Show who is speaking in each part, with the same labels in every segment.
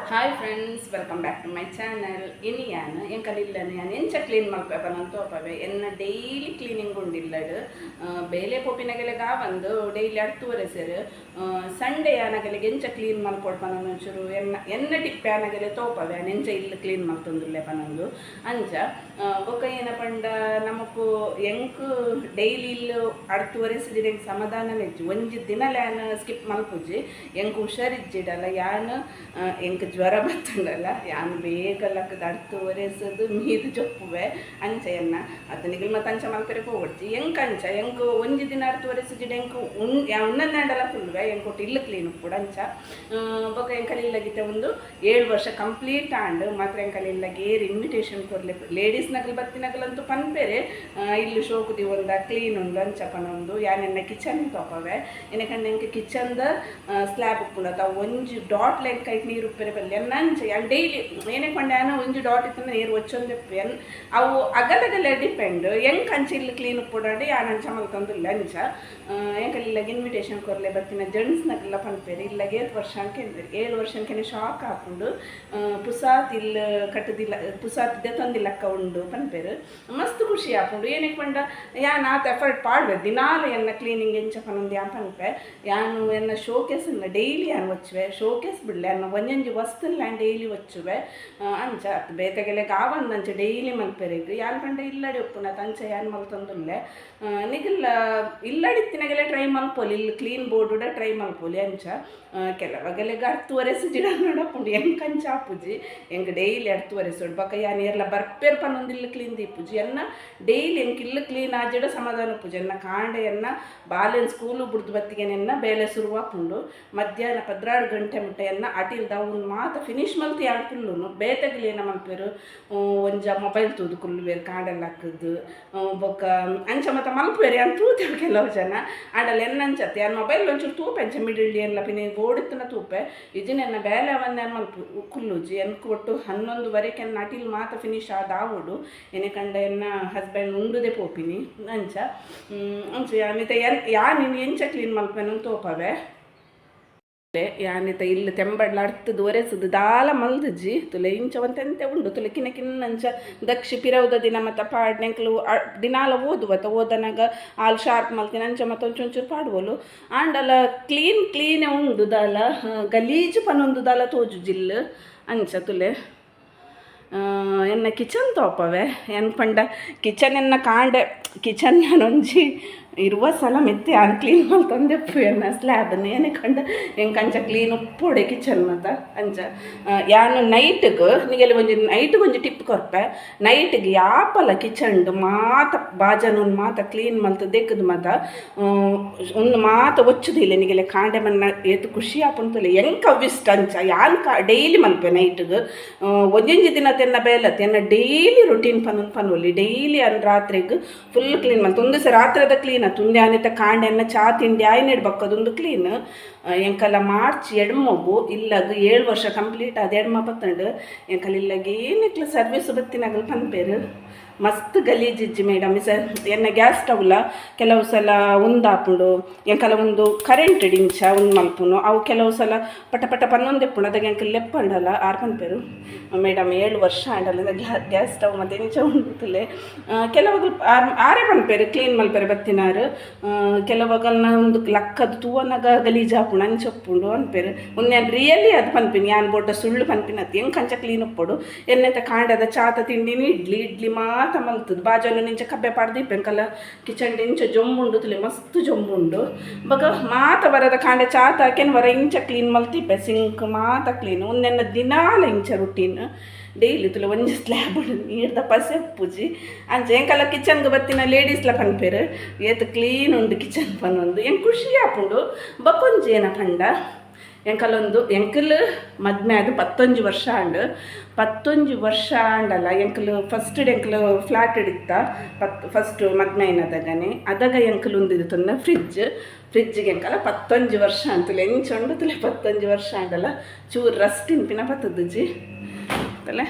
Speaker 1: Hi friends, welcome back to my channel. ಇನ್ನು ನಾನು ಎಂಚ ಕ್ಲೀನ್ ಮಲ್ಪೇಪನಂತ ತೋಪವೆ ಎನ್ನ ಡೈಲಿ ಕ್ಲೀನಿಂಗ್ ಉಂಡಿಲ್ಲಡು ಬೇಲೆ ಪೋಪಿನಗೆಲೆಗ ಬಂದು ಡೈಲಿ ಅಡ್ತುವರೆ ಸೇರು ಸಂಡೇ ಆನಗೆಲೆಗೆ ಎಂಚ ಕ್ಲೀನ್ ಮಲ್ಕೊಡ್ಪನ ಒಂಚೂರು ಎನ್ನ ಟಿಪ್ಪೆ ಆನಗೆಲೆ ತೋಪವೆ ಎಂಚ ಇಲ್ಲಿ ಕ್ಲೀನ್ ಮಲ್ತೊಂದುಲ್ಲೆ ಪನೊಂದು ಅಂಚ ಬೊಕ್ಕ ಏನ ಪಂಡ ನಮಕು ಎಂಕ್ ಡೈಲಿ ಇಲ್ಲು ಅಡ್ತುವರೆ ಸಿದಿರೆ ಸಮಾಧಾನ ನೆಜ್ಜು ಒಂಜಿ ದಿನ ಲ್ಯಾನ್ ಸ್ಕಿಪ್ ಮಲ್ಪುಜಿ ಎಂಕ್ ಹುಷಾರಿಜ್ಜಿಡಲ್ಲ ಯಾನು ಎಂಕ್ ಜ್ವರ ಬರ್ತುಂಡಲ್ಲ ಯಾನು ಬೇಗ ಲಕ್ಕದ ಅಡ್ತುವರೆಸದು ಮೀದು ಜೊಪ್ಪುವೆ ಅಂಚ ಎನ್ನ ಅತನಿಗೆ ಮತ್ತೆ ಅಂಚ ಮಲ್ಪರೆ ಹೋಗ್ಬಿಡ್ತಿ ಎಂಕ್ ಅಂಚ ಎಂಕ್ ಒಂಜಿ ದಿನ ಅಡ್ತುವರೆಸಿಜಿಡ ಎಂಕ್ ಉನ್ನನ್ನೆಂಡಲ ಫುಲ್ವೆ ಎಂಕ್ ಒಟ್ಟು ಇಲ್ಲ ಕ್ಲೀನ್ ಕೂಡ ಅಂಚ ಬೊಕ ಎಂಕಲಿಲ್ಲಗಿತ್ತೆ ಒಂದು 7 ವರ್ಷ ಕಂಪ್ಲೀಟ್ ಆಂಡ್ ಮಾತ್ರ ಎಂಕಲಿಲ್ಲಗೆ ಏರ್ ಇನ್ವಿಟೇಷನ್ ಕೊರ್ಲೆ ಲೇಡೀಸ್ ನಗಲ್ ಬತ್ತಿನಗಲಂತೂ ಪನ್ಪೆರೆ ಇಲ್ಲಿ ಶೋಕುದಿ ಒಂದ ಕ್ಲೀನ್ ಉಂಡು ಅಂಚ ಪನೊಂದು ಯಾನೆನ್ನ ಕಿಚನ್ ತೋಪವೆ ಏನಕಂಡ ಎಂಕ್ ಕಿಚನ್ದ ಸ್ಲ್ಯಾಬ್ ಉಪ್ಪುಂಡ ಒಂಜಿ ಡಾಟ್ ಲೆಂಕ್ ಕೈಟ್ ನೀರು ಉಪ್ಪೆರೆ ಬಲ್ಲೆ ನಂಚ ಯಾನ್ ಡೈಲಿ ಏನೇ ಕೊಂಡ್ಯಾನ ಒಂಜಿ ಡಾಟ್ ಇತ್ತು ನೀರು ಒಚ್ಚೊಂದೆಪ್ಪೆ ಅವು ಅಗಲಗಲೆ ಡಿಪೆಂಡ್ ಎಂಕ್ ಅಂಚ ಇಲ್ಲಿ ಕ್ಲೀನ್ ಉಪ್ಪುಡಾಡಿ ಯಾನ್ ಅಂಚ ಮಲ್ತೊಂದುಲ್ಲ ಅಂಚ ಎಂಕಲಿಲ್ಲಗೆ ಇನ್ವಿಟೇಷನ್ ಕೊರ್ಲೆ ಬತ್ತಿನ ಜೆಂಟ್ಸ್ನಗಲ್ಲ ಪನ್ಪೆರೆ ಇಲ್ಲಗೆ 7 ವರ್ಷ ಅಂಕೆಂದ್ರೆ 7 ವರ್ಷ ಅಂಕೆನೆ ಶಾಕ್ ಹಾಕೊಂಡು ಪುಸಾತ್ ಇಲ್ಲಿ ಕಟ್ಟದಿಲ್ಲ ಪುಸಾತ್ ದೆತೊಂದಿಲ್ಲಕ್ಕ ಉಂಡು ಪನ್ಪೆರು ಮಸ್ತ್ ಖುಷಿ ಹಾಕೊಂಡು ಏನಕ್ಕೆ ಪಂಡ ಯಾನ್ ಆತ ಎಫರ್ಟ್ ಪಾಡ್ಬೇಕು ದಿನಾಲು ಎನ್ನ ಕ್ಲೀನಿಂಗ್ ಎಂಚ ಪನೊಂದು ಯಾನ್ ಪನ್ಪೆ ಯಾನು ಎನ್ನ ಶೋಕೇಸನ್ನ ಡೈಲಿ ಯಾನ್ ಒಚ್ಚುವೆ ಶೋಕೇಸ್ ಬಿಡ್ಲೆ ಅನ್ನ ಒಂಜೊಂಜಿ ವಸ್ತುಲ್ಲ ಯಾನ್ ಡೈಲಿ ಒಚ್ಚುವೆ ಅಂಚ ಅತ್ ಬೇತೆಗೆಲೆಗೆ ಆವಂದಂಚ ಡೈಲಿ ಮಲ್ಪೆರೆಗ್ ಯಾನ್ ಪಂಡ ಇಲ್ಲಡಿ ಉಪ್ಪುನ ತಂಚ ಯಾನ್ ಮಲ್ತೊಂದುಲ್ಲೆ ನಿಗಿಲ್ಲ ಇಲ್ಲಡಿತ್ತಿನಗೆಲೆ ಟ್ರೈ ಮಲ್ಪೊಲಿ ಇಲ್ಲಿ ಕ್ಲೀನ್ ಬೋರ್ಡ್ ಟ್ರೈ ಮಲ್ಪೊಲಿ ಅಂಚ ಕೆಲವಗೆಲೆಗೆ ಅಡ್ತುವರೆಸಿಜಿಡ ನೋಡಪ್ಪುಂಡು ಎಂಕ್ ಅಂಚ ಆಪುಜಿ ಎಂಕ್ ಡೈಲಿ ಅಡ್ತುವರೆಸೋಡು ಬಕ್ಕ ಯಾನ್ ಏರ್ಲ ಬರ್ಪೇರ್ ಪನ್ನೊಂದಿಲ್ಲ ಕ್ಲೀನ್ ದೀಪುಜಿ ಎನ್ನ ಡೈಲಿ ಎಂಕ್ ಇಲ್ಲ ಕ್ಲೀನ್ ಆಜಿಡ ಸಮಾಧಾನ ಉಪ್ಪುಜಿ ಎನ್ನ ಕಾಂಡೆ ಎನ್ನ ಬಾಲ್ಯನ ಸ್ಕೂಲು ಬುಡ್ದು ಬತ್ತಿಗೆನೆನ್ನ ಬೇಲೆ ಶುರುವಾಪುಂಡು ಮಧ್ಯಾಹ್ನ 16 ಗಂಟೆ ಮುಟ್ಟೆಯನ್ನ ಅಟಿಲ್ದ ಅವ್ನು ಮಾತ ಫಿನಿಶ್ ಮಲ್ತು ಯಾರು ಕುಲ್ಲುನು ಬೇತಗಲಿ ಏನ ಮಲ್ಪೇರು ಒಂಜ ಮೊಬೈಲ್ ತೂದು ಕುಲ್ಲುವೇರು ಕಾಂಡೆಲ್ಲ ಹಾಕದ್ದು ಬೊಕ್ಕ ಅಂಚ ಮತ್ತೆ ಮಲ್ಪೇರಿ ಅಂತ ತೂತೇವೆ ಕೆಲವು ಜನ ಆಡಲ್ಲ ಎನ್ನಂಚತ್ತೆ ಯಾರು ಮೊಬೈಲ್ ಒಂಚೂರು ತೂಪೆ ಅಂಚ ಮಿಡಿಲ್ಡಿ ಎಲ್ಲ ಪಿನಿ ಓಡಿತ್ತನ ತೂಪೆ ಇದನ್ನೆನ್ನ ಬೇಲೆ ಅವನ್ನ ಮಲ್ಪು ಕುಲ್ಲುಜಿ ಎನ್ಕು ಒಟ್ಟು 11:15 ಎನ್ನ ಅಟಿಲ್ ಮಾತ ಫಿನಿಶ್ ಆದ ಆವೋಡು ಎನೆ ಕಂಡ ಎನ್ನ ಹಸ್ಬೆಂಡ್ ಉಂಡುದೆ ಪೋಪಿನಿ ಅಂಚ ಅಂಚ ಯಾನಿತ ನೀನು ಎಂಚ ಕ್ಲೀನ್ ಮಲ್ಪೇನು ತೋಪವೆ ಯಾನಿತ ಇಲ್ಲಿ ತೆಂಬಡ್ಲ ಅಡ್ತದು ಒರೆಸದು ದಾಲ ಮಲ್ದಜ್ಜಿ ತುಲೆ ಇಂಚವಂತೆಂತೆ ಉಂಡು ತುಲೆ ಕಿನ್ನಂಚ ದಕ್ಷಿ ಪಿರವುದ ದಿನ ಮತ್ತು ಪಾಡ್ನೆಂಕ್ಲು ದಿನಾಲ ಓದುವತ್ತ ಓದನಾಗ ಆಲ್ ಶಾರ್ಪ್ ಮಲ್ತಿನ ಅಂಚ ಮತ್ತು ಒಂಚೂರು ಪಾಡುವಲು ಆಂಡಲ ಕ್ಲೀನೇ ಉಂಡು ದಾಲ ಗಲೀಜು ಪನೊಂದು ದಾಲ ತೋಜು ಜಿಲ್ಲು ಅಂಚ ತುಲೆ ಎನ್ನ ಕಿಚನ್ ತೋಪವೆ ಎನ್ ಪಂಡ ಕಿಚನ್ ಎನ್ನ ಕಾಂಡೆ ಕಿಚನ್ ನಾನೊಂಜಿ ಇರುವ ಸಲ ಮೆತ್ತೆ ಯಾನ್ ಕ್ಲೀನ್ ಮಲ್ತೊಂದೆಪ್ಪು ಎನ್ನ ಸ್ಲ್ಯಾಬನ್ನು ಏನೇ ಕಂಡ ಹೆಂಗೆ ಅಂಚ ಕ್ಲೀನ್ ಉಪ್ಪೊಡೆ ಕಿಚನ್ ಮತ್ತ ಅಂಚ ಯಾನು ನೈಟ್ಗೆ ನಿಗೆಲ್ಲ ನೈಟ್ಗೆ ಒಂಜಿ ಟಿಪ್ ಕೊರ್ಪೆ ನೈಟ್ಗೆ ಯಾಪಲ ಕಿಚನ್ಡು ಮಾತ ಬಾಜನ ಮಾತ ಕ್ಲೀನ್ ಮಲ್ತು ದೆಕ್ಕದು ಮಾತ ಒಂದು ಮಾತ ಒಚ್ಚುದಿಲ್ಲ ನಿಗೆಲ್ಲ ಕಾಂಡೆ ಮನ್ನ ಏತು ಖುಷಿ ಆಪುಂತಲೆ ಹೆಂಗೆ ಅವಿಷ್ಟ ಅಂಚ ಯಾನ್ ಡೈಲಿ ಮಲ್ಪೆ ನೈಟ್ಗೆ ಒಂಜೊಂಜಿ ದಿನ ತೆನ್ನ ಬೇಲತ್ತೆ ಎನ್ನ ಡೈಲಿ ರೊಟೀನ್ ಪನೊಲಿ ಡೈಲಿ ಅನ್ ರಾತ್ರಿಗೆ ಫುಲ್ ಕ್ಲೀನ್ ಮಲ್ತು ಒಂದು ಸಹ ರಾತ್ರಿದ ಕ್ಲೀನ್ ತುಂದೆ ಆನಿತ ಕಾಂಡೆನ್ನ ಚಾ ತಿಂಡಿ ಆಯ್ನೆಡ್ಬಕ್ಕದೊಂದು ಕ್ಲೀನ್ ಎಂಕಲ್ಲ ಮಾರ್ಚ್ ಎಡ್ಮಗು ಇಲ್ಲದು 7 ವರ್ಷ ಕಂಪ್ಲೀಟ್ ಅದು ಎಡ್ಮ ಬತ್ತಂಡು ಎಂಕಲ್ಲ ಇಲ್ಲಾಗ ಏನಿಕ್ಲ ಸರ್ವಿಸ್ ಬತ್ತಿನಾಗಲ್ ಪನ್ಪೇರು ಮಸ್ತ್ ಗಲೀಜಿಜ್ಜಿ ಮೇಡಮ್ ಸರ್ ಎನ್ನ ಗ್ಯಾಸ್ ಸ್ಟವ್ಲ ಕೆಲವು ಸಲ ಉಂದಾಪುಂಡು ಎಂಕಲ್ಲ ಒಂದು ಕರೆಂಟ್ ಡಿಂಚ ಒಂದು ಮಲ್ಪುನು ಅವು ಕೆಲವು ಸಲ ಪಟ ಪಟ ಪನ್ನೊಂದೆಪ್ಪುಂಡು ಅದಾಗ ಎಂಕಲ್ ಲೆಪ್ಪಂಡಲ್ಲ ಆರು ಪನ್ಪೇರು ಮೇಡಮ್ 7 ವರ್ಷ ಆಂಡಲ್ಲ ಗ್ಯಾಸ್ ಸ್ಟವ್ ಮತ್ತು ಎಂಚ ಉಂಡುತ್ತಲೆ ಕೆಲವಾಗ ಆರೇ ಪನ್ಪೇರು ಕ್ಲೀನ್ ಮಲ್ಪೇರು ಬತ್ತಿನಾರು ಕೆಲವಾಗಲ್ನ ಒಂದು ಲಕ್ಕದು ತೂವನಾಗ ಗಲೀಜು ಹಾಪುಂಡು ಅಂಚೊಪ್ಪುಂಡು ಅನ್ಪೇರು ಒಂದು ರಿಯಲಿ ಅದು ಪನ್ಪಿನಿ ಯಾನ್ ಬೋಡ್ಡ ಸುಳ್ಳು ಪನ್ಪಿನತ್ತಿ ಹೆಂಗೆ ಕಂಚ ಕ್ಲೀನ್ ಉಪ್ಪೋಡು ಎನ್ನೈತೆ ಕಾಂಡದ ಚಾತ ತಿಂಡಿನಿ ಇಡ್ಲಿ ಮಾತ ಮಲ್ತದು ಬಾಜಲು ನಿಂಚ ಕಬ್ಬೆ ಪಾಡ್ದು ಇಪ್ಪೆಂಕಲ್ಲ ಕಿಚನ್ ಇಂಚ ಜೊಂಬುಂಡು ತುಲಿ ಮಸ್ತ್ ಜೊಂಬುಂಡು ಬಗ ಮಾತ ಬರದ ಕಾಂಡೆ ಚಾತ ಹಾಕೇನು ವರ ಇಂಚ ಕ್ಲೀನ್ ಮಲ್ತಿಪ್ಪೆ ಸಿಂಕ್ ಮಾತ ಕ್ಲೀನ್ ಒಂದೆನ್ನ ದಿನಾಲ ಇಂಚ ರುಟೀನ್ ಡೈಲಿ ತುಲೆ ಒಂಜಿ ಸ್ಲ್ಯಾಬ್ ನೀರ್ದ ಪಸೆ ಪೂಜಿ ಅಂಚ ಎಂಕಲ್ಲ ಕಿಚನ್ಗೆ ಬತ್ತಿನ ಲೇಡೀಸ್ಲ ಪನ್ಪೇರು ಏತು ಕ್ಲೀನ್ ಉಂಡು ಕಿಚನ್ ಪನ್ನೊಂದು ಹೆಂಗೆ ಖುಷಿ ಆಪುಂಡು ಬಕೊಂಜಿ ಏನ ಪಂಡ ಎಂಕಲೊಂದು ಎಂಕಲ್ ಮದ್ಮೆ ಅದು 11 ವರ್ಷ ಆಂಡು 11 ವರ್ಷ ಆಂಡಲ್ಲ ಎಂಕಲ್ ಫಸ್ಟ್ ಎಂಕಲ್ ಫ್ಲಾಟ್ ಹಿಡಿತ್ತ ಫಸ್ಟ್ ಮದ್ಮೆ ಏನದಾಗನೆ ಅದಾಗ ಎಂಕಲ್ ಒಂದು ತಂದ ಫ್ರಿಜ್ಜಿಗೆ ಎಂಕಲ್ಲ 11 ವರ್ಷ ಅಂತಲೇ ಎಂಚೊಂಡು ತುಲೆ 11 ವರ್ಷ ಆಂಡಲ್ಲ ಚೂರು ರಸ್ಟ್ ಇಂಪಿನ ಪತ್ತದಜ್ಜಿ ಅಂತಲೇ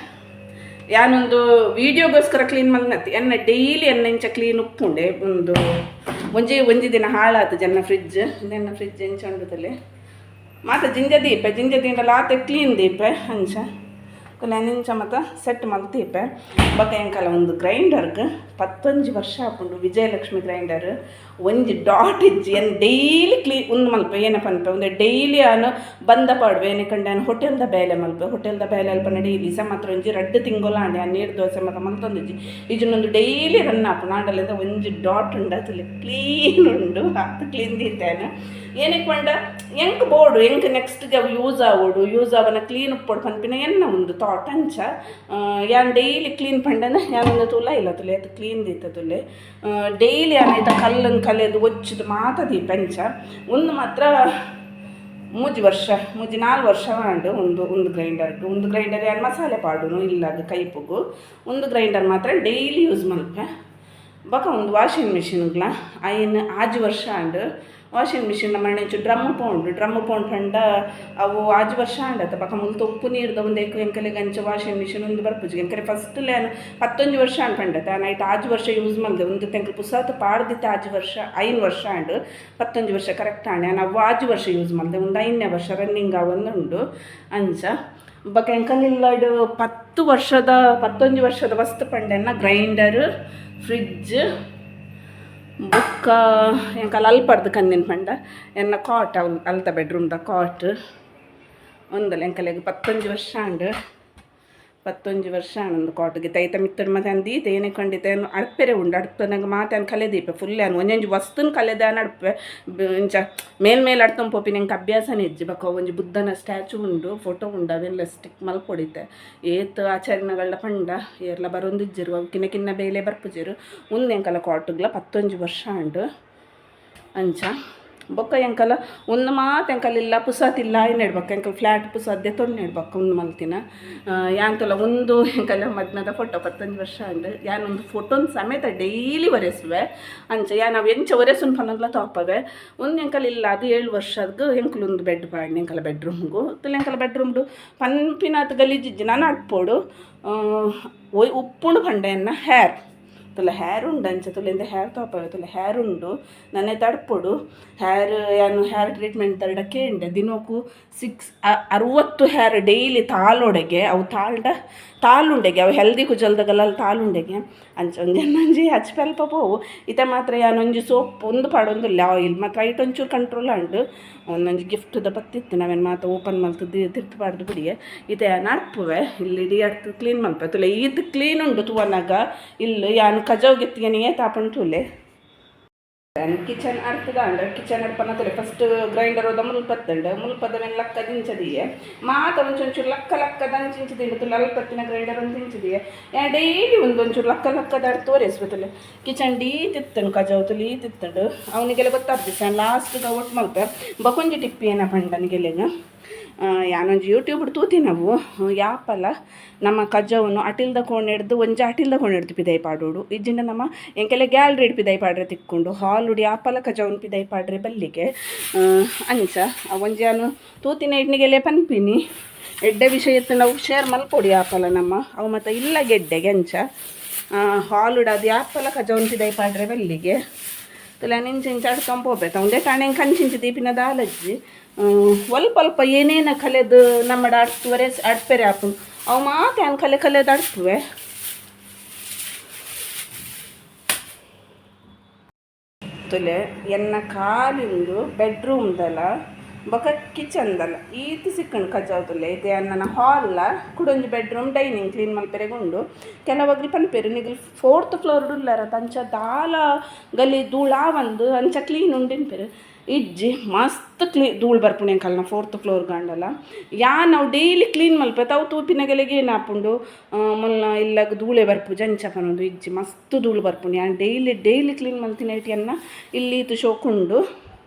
Speaker 1: ಯಾನೊಂದು ವೀಡಿಯೋಗೋಸ್ಕರ ಕ್ಲೀನ್ ಮಲ್ನತ್ತಿ ಎನ್ನ ಡೈಲಿ ಎನ್ನ ಇಂಚ ಕ್ಲೀನ್ ಉಪ್ಪುಂಡೆ ಒಂಜಿ ದಿನ ಹಾಳಾತು ಜನ್ನ ಫ್ರಿಜ್ ಎಂಚೊಂಡುತ್ತಲೆ ಮಾತ ಜಿಂಜ ತಿಂಡಲ ಆತ ಕ್ಲೀನ್ ದೀಪೆ ಅಂಚ ನೆಂಚ ಮತ್ತು ಸೆಟ್ ಮಲ್ತೀಪೆ ಬಕ ಎಂಕಲ ಒಂದು ಗ್ರೈಂಡರ್ಗೆ 11 ವರ್ಷ ಹಾಕೊಂಡು ವಿಜಯಲಕ್ಷ್ಮಿ ಗ್ರೈಂಡರ್ ಒಂಜಿ ಡಾಟ್ ಇಜ್ಜಿ ಏನು ಡೈಲಿ ಕ್ಲೀನ್ ಒಂದು ಮಲ್ಪೆ ಏನಪ್ಪ ಅನ್ಪೆ ಒಂದು ಡೈಲಿ ಅನು ಬಂದ ಪಾಡ್ವೆ ಏನಕ್ಕಂಡೆ ನಾನು ಹೋಟೆಲ್ದ ಬೇಲೆ ಮಲ್ಪೆ ಹೋಟೆಲ್ದ ಬೇಲೆ ಅಲ್ಪನ ಡೈಲಿ ಸ ಮಾತ್ರ ಒಂಜಿ 2 ತಿಂಗಳು ಆಂಡೆ ಆ ನೀರು ದೋಸೆ ಮತ್ತು ಮಲ್ತೊಂದಿಜ್ಜಿ ಈಜಿನೊಂದು ಡೈಲಿ ರನ್ ಆಪು ನಾಡಲ್ಲಿಂದ ಒಂಜಿ ಡಾಟ್ ಉಂಡು ಅದಲ್ಲಿ ಕ್ಲೀನ್ ಉಂಡು ಅದು ಕ್ಲೀನ್ ದಿತ್ತೇನೆ ಏನಕ್ಕೆ ಬಂಡ ಎಂಕ್ ಬೋರ್ಡು ಎಂಕ್ ನೆಕ್ಸ್ಟ್ಗೆ ಅವು ಯೂಸ್ ಆವನ ಕ್ಲೀನ್ ಉಪ್ಪೊಡು ಪನ್ಪಿನ ಎನ್ನ ಒಂದು ಥಾಟ್ ಅಂಚ ಯಾನ್ ಡೈಲಿ ಕ್ಲೀನ್ ಪಂಡನ ಯಾನೊಂದು ತುಲ ಇಲ್ಲ ತುಲೆ ಅದು ಕ್ಲೀನ್ ದೀತ ತುಲೆ ಡೈಲಿ ಆನೈತ ಕಲ್ಲನ್ನು ಕಲೆದು ಒಚ್ಚದು ಮಾತ ದೀಪಂಚ ಒಂದು ಮಾತ್ರ 4 ವರ್ಷ ಮಾಡು ಒಂದು ಗ್ರೈಂಡರ್ ಯಾರು ಮಸಾಲೆ ಪಾಡುನು ಇಲ್ಲ ಕೈಪುಗು ಒಂದು ಗ್ರೈಂಡರ್ ಮಾತ್ರ ಡೈಲಿ ಯೂಸ್ ಮಲ್ಪೆ ಬಕ ಒಂದು ವಾಷಿಂಗ್ ಮಿಷಿನ್ಗಳ ಆಯ್ನ 5 ವರ್ಷ ಅಂಡು ವಾಷಿಂಗ್ ಮಿಷಿನ್ ನಮ್ಮ ಹೆಂಚು ಡ್ರಮ್ ಪೌಂಡ್ ಪಂಡ ಅವು 5 ವರ್ಷ ಅಂಡತ್ತ ಬಕ ಮುಲ್ತ ಉಪ್ಪು ನೀರ್ದ ಒಂದು ಎಂಕಲೆ ಗಂಚ ವಾಷಿಂಗ್ ಮಿಷಿನ್ ಒಂದು ಬರ್ಪುಜಿ ಎಂಕಲೆ ಫಸ್ಟ್ ಲೇನು 11 ವರ್ಷ ಅನ್ಪಂಡತ್ತ ನೈಟ್ 5 ವರ್ಷ ಯೂಸ್ ಮಾಡಿದೆ ಒಂದು ತೆಂಕಲ್ ಪುಸ್ತಕ ಪಾಡ್ದಿತ್ತ 5 ವರ್ಷ ಅಂಡು 11 ವರ್ಷ ಕರೆಕ್ಟ್ ಆಣೆ ನಾವು 5 ವರ್ಷ ಯೂಸ್ ಮಾಡಿದೆ ಒಂದು 5ನೇ ವರ್ಷ ರನ್ನಿಂಗ್ ಅವೊಂದುಂಡು ಅಂಚ ಬಕ ಎಂಕಲಿಲ್ಲಡು 11 ವರ್ಷದ ವಸ್ತು ಪಂಡೆನ ಗ್ರೈಂಡರ್ ಫ್ರಿಡ್ಜ್ ಬುಕ್ಕ ಎಂಕಲ್ಲ ಅಲ್ಪಡ್ದು ಕಂದಿನ ಪಂಡ ಎನ್ನ ಕಾಟ್ ಅಲ್ತ ಬೆಡ್ರೂಮ್ದ ಕಾಟ್ ಒಂದಲ್ಲ ಎಂಕಲೆಗೆ 11 ವರ್ಷ ಅಂಡು 11 ವರ್ಷ ಒಂದು ಕಾಟ್ಗೆ ತೈತ ಮಿತ್ತಡ್ ಮತ್ತೆ ಅಂದೀತೆ ಏನೇ ಖಂಡಿತ ಏನು ಅಡ್ಪೆರೆ ಉಂಡು ಅಡ್ಪನಾಗ ಮಾತೇನು ಕಲೆದೀಪೆ ಫುಲ್ ಏನು ಒಂಜೊಂಜಿ ವಸ್ತುನ ಕಲೆದಾನ ಅಡ್ಪೆ ಇಂಚ ಮೇಲ್ ಅಡ್ತಂದು ಪೋಪಿನ ಎಂಗೆ ಅಭ್ಯಾಸನೇ ಇಜ್ಜಿ ಬಕ್ಕ ಒಂಜಿ ಬುದ್ಧನ ಸ್ಟ್ಯಾಚು ಉಂಡು ಫೋಟೋ ಉಂಡು ಅವೆಲ್ಲ ಸ್ಟಿಕ್ ಮಲ್ಪೊಡಿತೆ ಏತ್ ಆಚರಣೆಗಳ ಪಂಡ ಏರ್ಲ ಬರೊಂದಿಜ್ಜಿರು ಅವು ಕಿನ್ನ ಬೇಲೆ ಬರ್ಪುಜಿರು ಒಂದು ಎಂಕಲ ಕಾಟ್ಗಳ 11 ವರ್ಷ ಉಂಡು ಅಂಚ ಬೊಕ್ಕ ಎಂಕಲ ಒಂದು ಮಾತು ಎಂಕಲಿಲ್ಲ ಪುಸಾತಿಲ್ಲ ಏನು ಇಡ್ಬೇಕು ಎಂಕಲ್ ಫ್ಲ್ಯಾಟ್ ಪುಸಾದ್ದೆ ತೊಂದು ಇಡ್ಬೇಕು ಒಂದು ಮಲ್ತಿನ ಯಾಂತಲ್ಲ ಒಂದು ಎಂಕಲ್ಲ ಮದ್ನದ ಫೋಟೋ 11 ವರ್ಷ ಅಂಡು ಯಾನೊಂದು ಫೋಟೋನ ಸಮೇತ ಡೈಲಿ ಒರೆಸುವೆ ಅಂಚ ನಾವು ಎಂಚ ಒರೆಸುನ್ ಪನ್ನಲ್ಲ ತೋಪವೆ ಒಂದು ಎಂಕಲಿಲ್ಲ ಅದು 7 ವರ್ಷದ ಎಂಕಲೊಂದು ಬೆಡ್ ಪಾಡ್ನೆ ಎಂಕಲ ಬೆಡ್ರೂಮ್ಗು ತುಲೆ ಎಂಕಲ ಬೆಡ್ರೂಮ್ಡು ಪನ್ಪಿನಾತ್ ಗಲೀಜಿಜ್ಜಿ ನಾನು ಅಡ್ಪೋಡು ಉಪ್ಪುಂಡು ಪಂಡೆಯನ್ನ ಹೇರ್ ತುಲ ಹೇರ್ ಉಂಡು ಅಂಚ ತುಲೆಂದ ಹೇರ್ ತೋಪವೆ ತುಲೆ ಹೇರ್ ಉಂಡು ನನ್ನೆ ತಡ್ಪೊಡು ಹೇರ್ ಟ್ರೀಟ್ಮೆಂಟ್ ತರಡಕ್ಕೆ ಉಂಡೆ ದಿನಕ್ಕೂ 60 ಹೇರ್ ಡೈಲಿ ತಾಲೊಡೆಗೆ ಅವು ತಾಲುಂಡೆಗೆ ಅವು ಹೆಲ್ದಿ ಕುಜಲ್ದಾಗಲ್ಲ ತಾಲುಂಡೆಗೆ ಅಂಚ ಒಂಜಿ ಹಚ್ಪೆಲ್ಪ ಪೋವು ಇತ ಮಾತ್ರ ಯಾನೊಂಜಿ ಸೋಪ್ ಒಂದು ಪಾಡೊಂದಿಲ್ಲ ಆಯಿಲ್ ಮಾತ್ರ ಐಟ್ ಒಂಚೂರು ಕಂಟ್ರೋಲ್ ಅಂಡು ಒಂದೊಂಜಿ ಗಿಫ್ಟ್ದ ಬತ್ತಿತ್ತು ನಾವೇನು ಮಾತ್ರ ಓಪನ್ ಮಲ್ತದ್ದು ತಿರ್ಪಬಾರ್ದು ಬಿಡಿಗೆ ಇತೆ ನಡ್ಪುವೆ ಇಲ್ಲಿ ಇಡೀ ಅಡ್ತು ಕ್ಲೀನ್ ಮಲ್ಪೆ ತುಲೆ ಇದು ಕ್ಲೀನ್ ಉಂಡು ತುವನಾಗ ಇಲ್ಲಿ ಯಾನು ಕಜಾವ್ಗೆತ್ತಿಗೆ ನೀ ತಾಪಣ್ ತುಲೆ ಕಿಚನ್ ಕಿಚನ್ ಅಡ್ಪನ ತುಲೆ ಫಸ್ಟ್ ಗ್ರೈಂಡರ್ ಹೋದ ಮುಲ್ಪದ ಮೇಲೆ ಲಕ್ಕ ದಿಂಚದಿಯೆ ಮಾತ ಒಂಚೂರು ಲಕ್ಕ ದಂಚಿಂಚದಿಂಡು ತುಲೆ ಅಲ್ಪತ್ತಿನ ಗ್ರೈಂಡರ್ ಒಂದು ದಿಂಚದಿಯೆ ಡೈಲಿ ಒಂಚೂರು ಲಕ್ಕದ ಅಡ್ತು ತೋರಿಸ್ಬೇತುಲೆ ಕಿಚನ್ ಡೀ ತಿತ್ತಂಡು ಕಜಾವ್ ತುಲಿ ತಿತ್ತಂಡು ಅವನಿಗೆಲ್ಲ ಗೊತ್ತಾಗ್ತಿತ್ತು ಲಾಸ್ಟ್ಗೆ ಒಟ್ಟು ಮಲ್ಪೆ ಬಕೊಂಜಿ ಟಿಪ್ಪಿ ಏನ ಪಂಡನಿಗೆಲ್ಲ ಯಾನೊಂದು ಯೂಟ್ಯೂಬ್ ತೂತಿ ನಾವು ಯಾಪಲ್ಲ ನಮ್ಮ ಕಜ್ಜವನ್ನು ಅಟಿಲ್ದ ಕೊಂಡಿಡ್ದು ಒಂಜ ಅಟಿಲ್ದ ಕೊಂಡಿಡ್ದು ಪಿದೈ ಪಾಡೋಡು ಇಜ್ಜಿಂಡ ನಮ್ಮ ಎಂಕೆಲ್ಲ ಗ್ಯಾಲ್ರಿ ಪಿದೈ ಪಾಡ್ರೆ ತಿಕ್ಕೊಂಡು ಹಾಲುಡಿ ಯಾಪಲ ಕಜ್ಜವನ್ನು ಪಿದೈ ಪಾಡ್ರೆ ಬಲ್ಲಿಗೆ ಅಂಚ ಒಂಜಾನು ತೂತಿನ ಎಡ್ನಿಗೆಲೆ ಪನ್ಪಿನಿ ಎಡ್ಡೆ ವಿಷಯತ್ತು ನಾವು ಶೇರ್ ಮಲ್ಪೊಡಿ ಯಾಪಲ ನಮ್ಮ ಅವು ಮತ್ತು ಇಲ್ಲ ಗೆಡ್ಡೆಗೆ ಅಂಚ ಹಾಲುಡ ಅದು ಯಾಪಲ ಕಜ್ಜವನ್ನು ಪಿದೈ ಪಾಡ್ರೆ ಬಲ್ಲಿಗೆ ತುಲ ನಿಂಚಿಂಚ ಅಡ್ಕೊಂಡ್ ಹೋಗ್ಬೇಕು ಒಂದೇ ಕಾಣೆ ಕಂಚಿಂಚು ದೀಪಿನ ದಾಲಜ್ಜಿ ಸ್ವಲ್ಪ ಏನೇನು ಕಲೆದು ನಮ್ಮ ಅಡ್ತುವರೆ ಅಡ್ಪೆರೆ ಹಾಕು ಅವು ಮಾತು ಏನು ಕಲೆದು ಅಡ್ತುವೆ ತುಲೆ ಎನ್ನ ಕಾಲಿಂದು ಬೆಡ್ರೂಮ್ದಲ್ಲ ಬೊಕ ಕಿಚನ್ದಲ್ಲ ಈತು ಸಿಕ್ಕಂಡು ಕಜಾವ್ ತುಲೆ ಇದೆ ನನ್ನ ಹಾಲ್ಲ ಕುಡೊಂಜಿ ಬೆಡ್ರೂಮ್ ಡೈನಿಂಗ್ ಕ್ಲೀನ್ ಮಲ್ಪೆರೆಗುಂಡು ಕೆಲವೊಗ್ರಿ ಪನ್ಪೆರು ನಿಗಲ್ 4th ಫ್ಲೋರ್ ಉಳ್ಳಾರ ಅಂಚ ದಾಲ ಗಲಿ ಧೂಳ ಒಂದು ಅಂಚ ಕ್ಲೀನ್ ಉಂಡಿನ್ಪೆರು ಇಜ್ಜಿ ಮಸ್ತ್ ಧೂಳು ಬರ್ಪುಣೆ ಅಂಕಲ್ನ 4th ಫ್ಲೋರ್ ಗಂಡಲ್ಲ ನಾವು ಡೈಲಿ ಕ್ಲೀನ್ ಮಲ್ಪೆ ತಾವು ತೂಪಿನಗೆಲೆಗೆ ಏನು ಹಾಪುಂಡು ಮುಲ್ಲ ಇಲ್ಲಾಗ ಧೂಳೆ ಬರ್ಪು ಜಂಚಪನೊಂದು ಇಜ್ಜಿ ಮಸ್ತ್ ಧೂಳು ಬರ್ಪುಣೆ ನಾನು ಡೈಲಿ ಕ್ಲೀನ್ ಮಲ್ತಿನ ಐಟಿಯನ್ನ ಇಲ್ಲಿ ಇದು ಶೋಕುಂಡು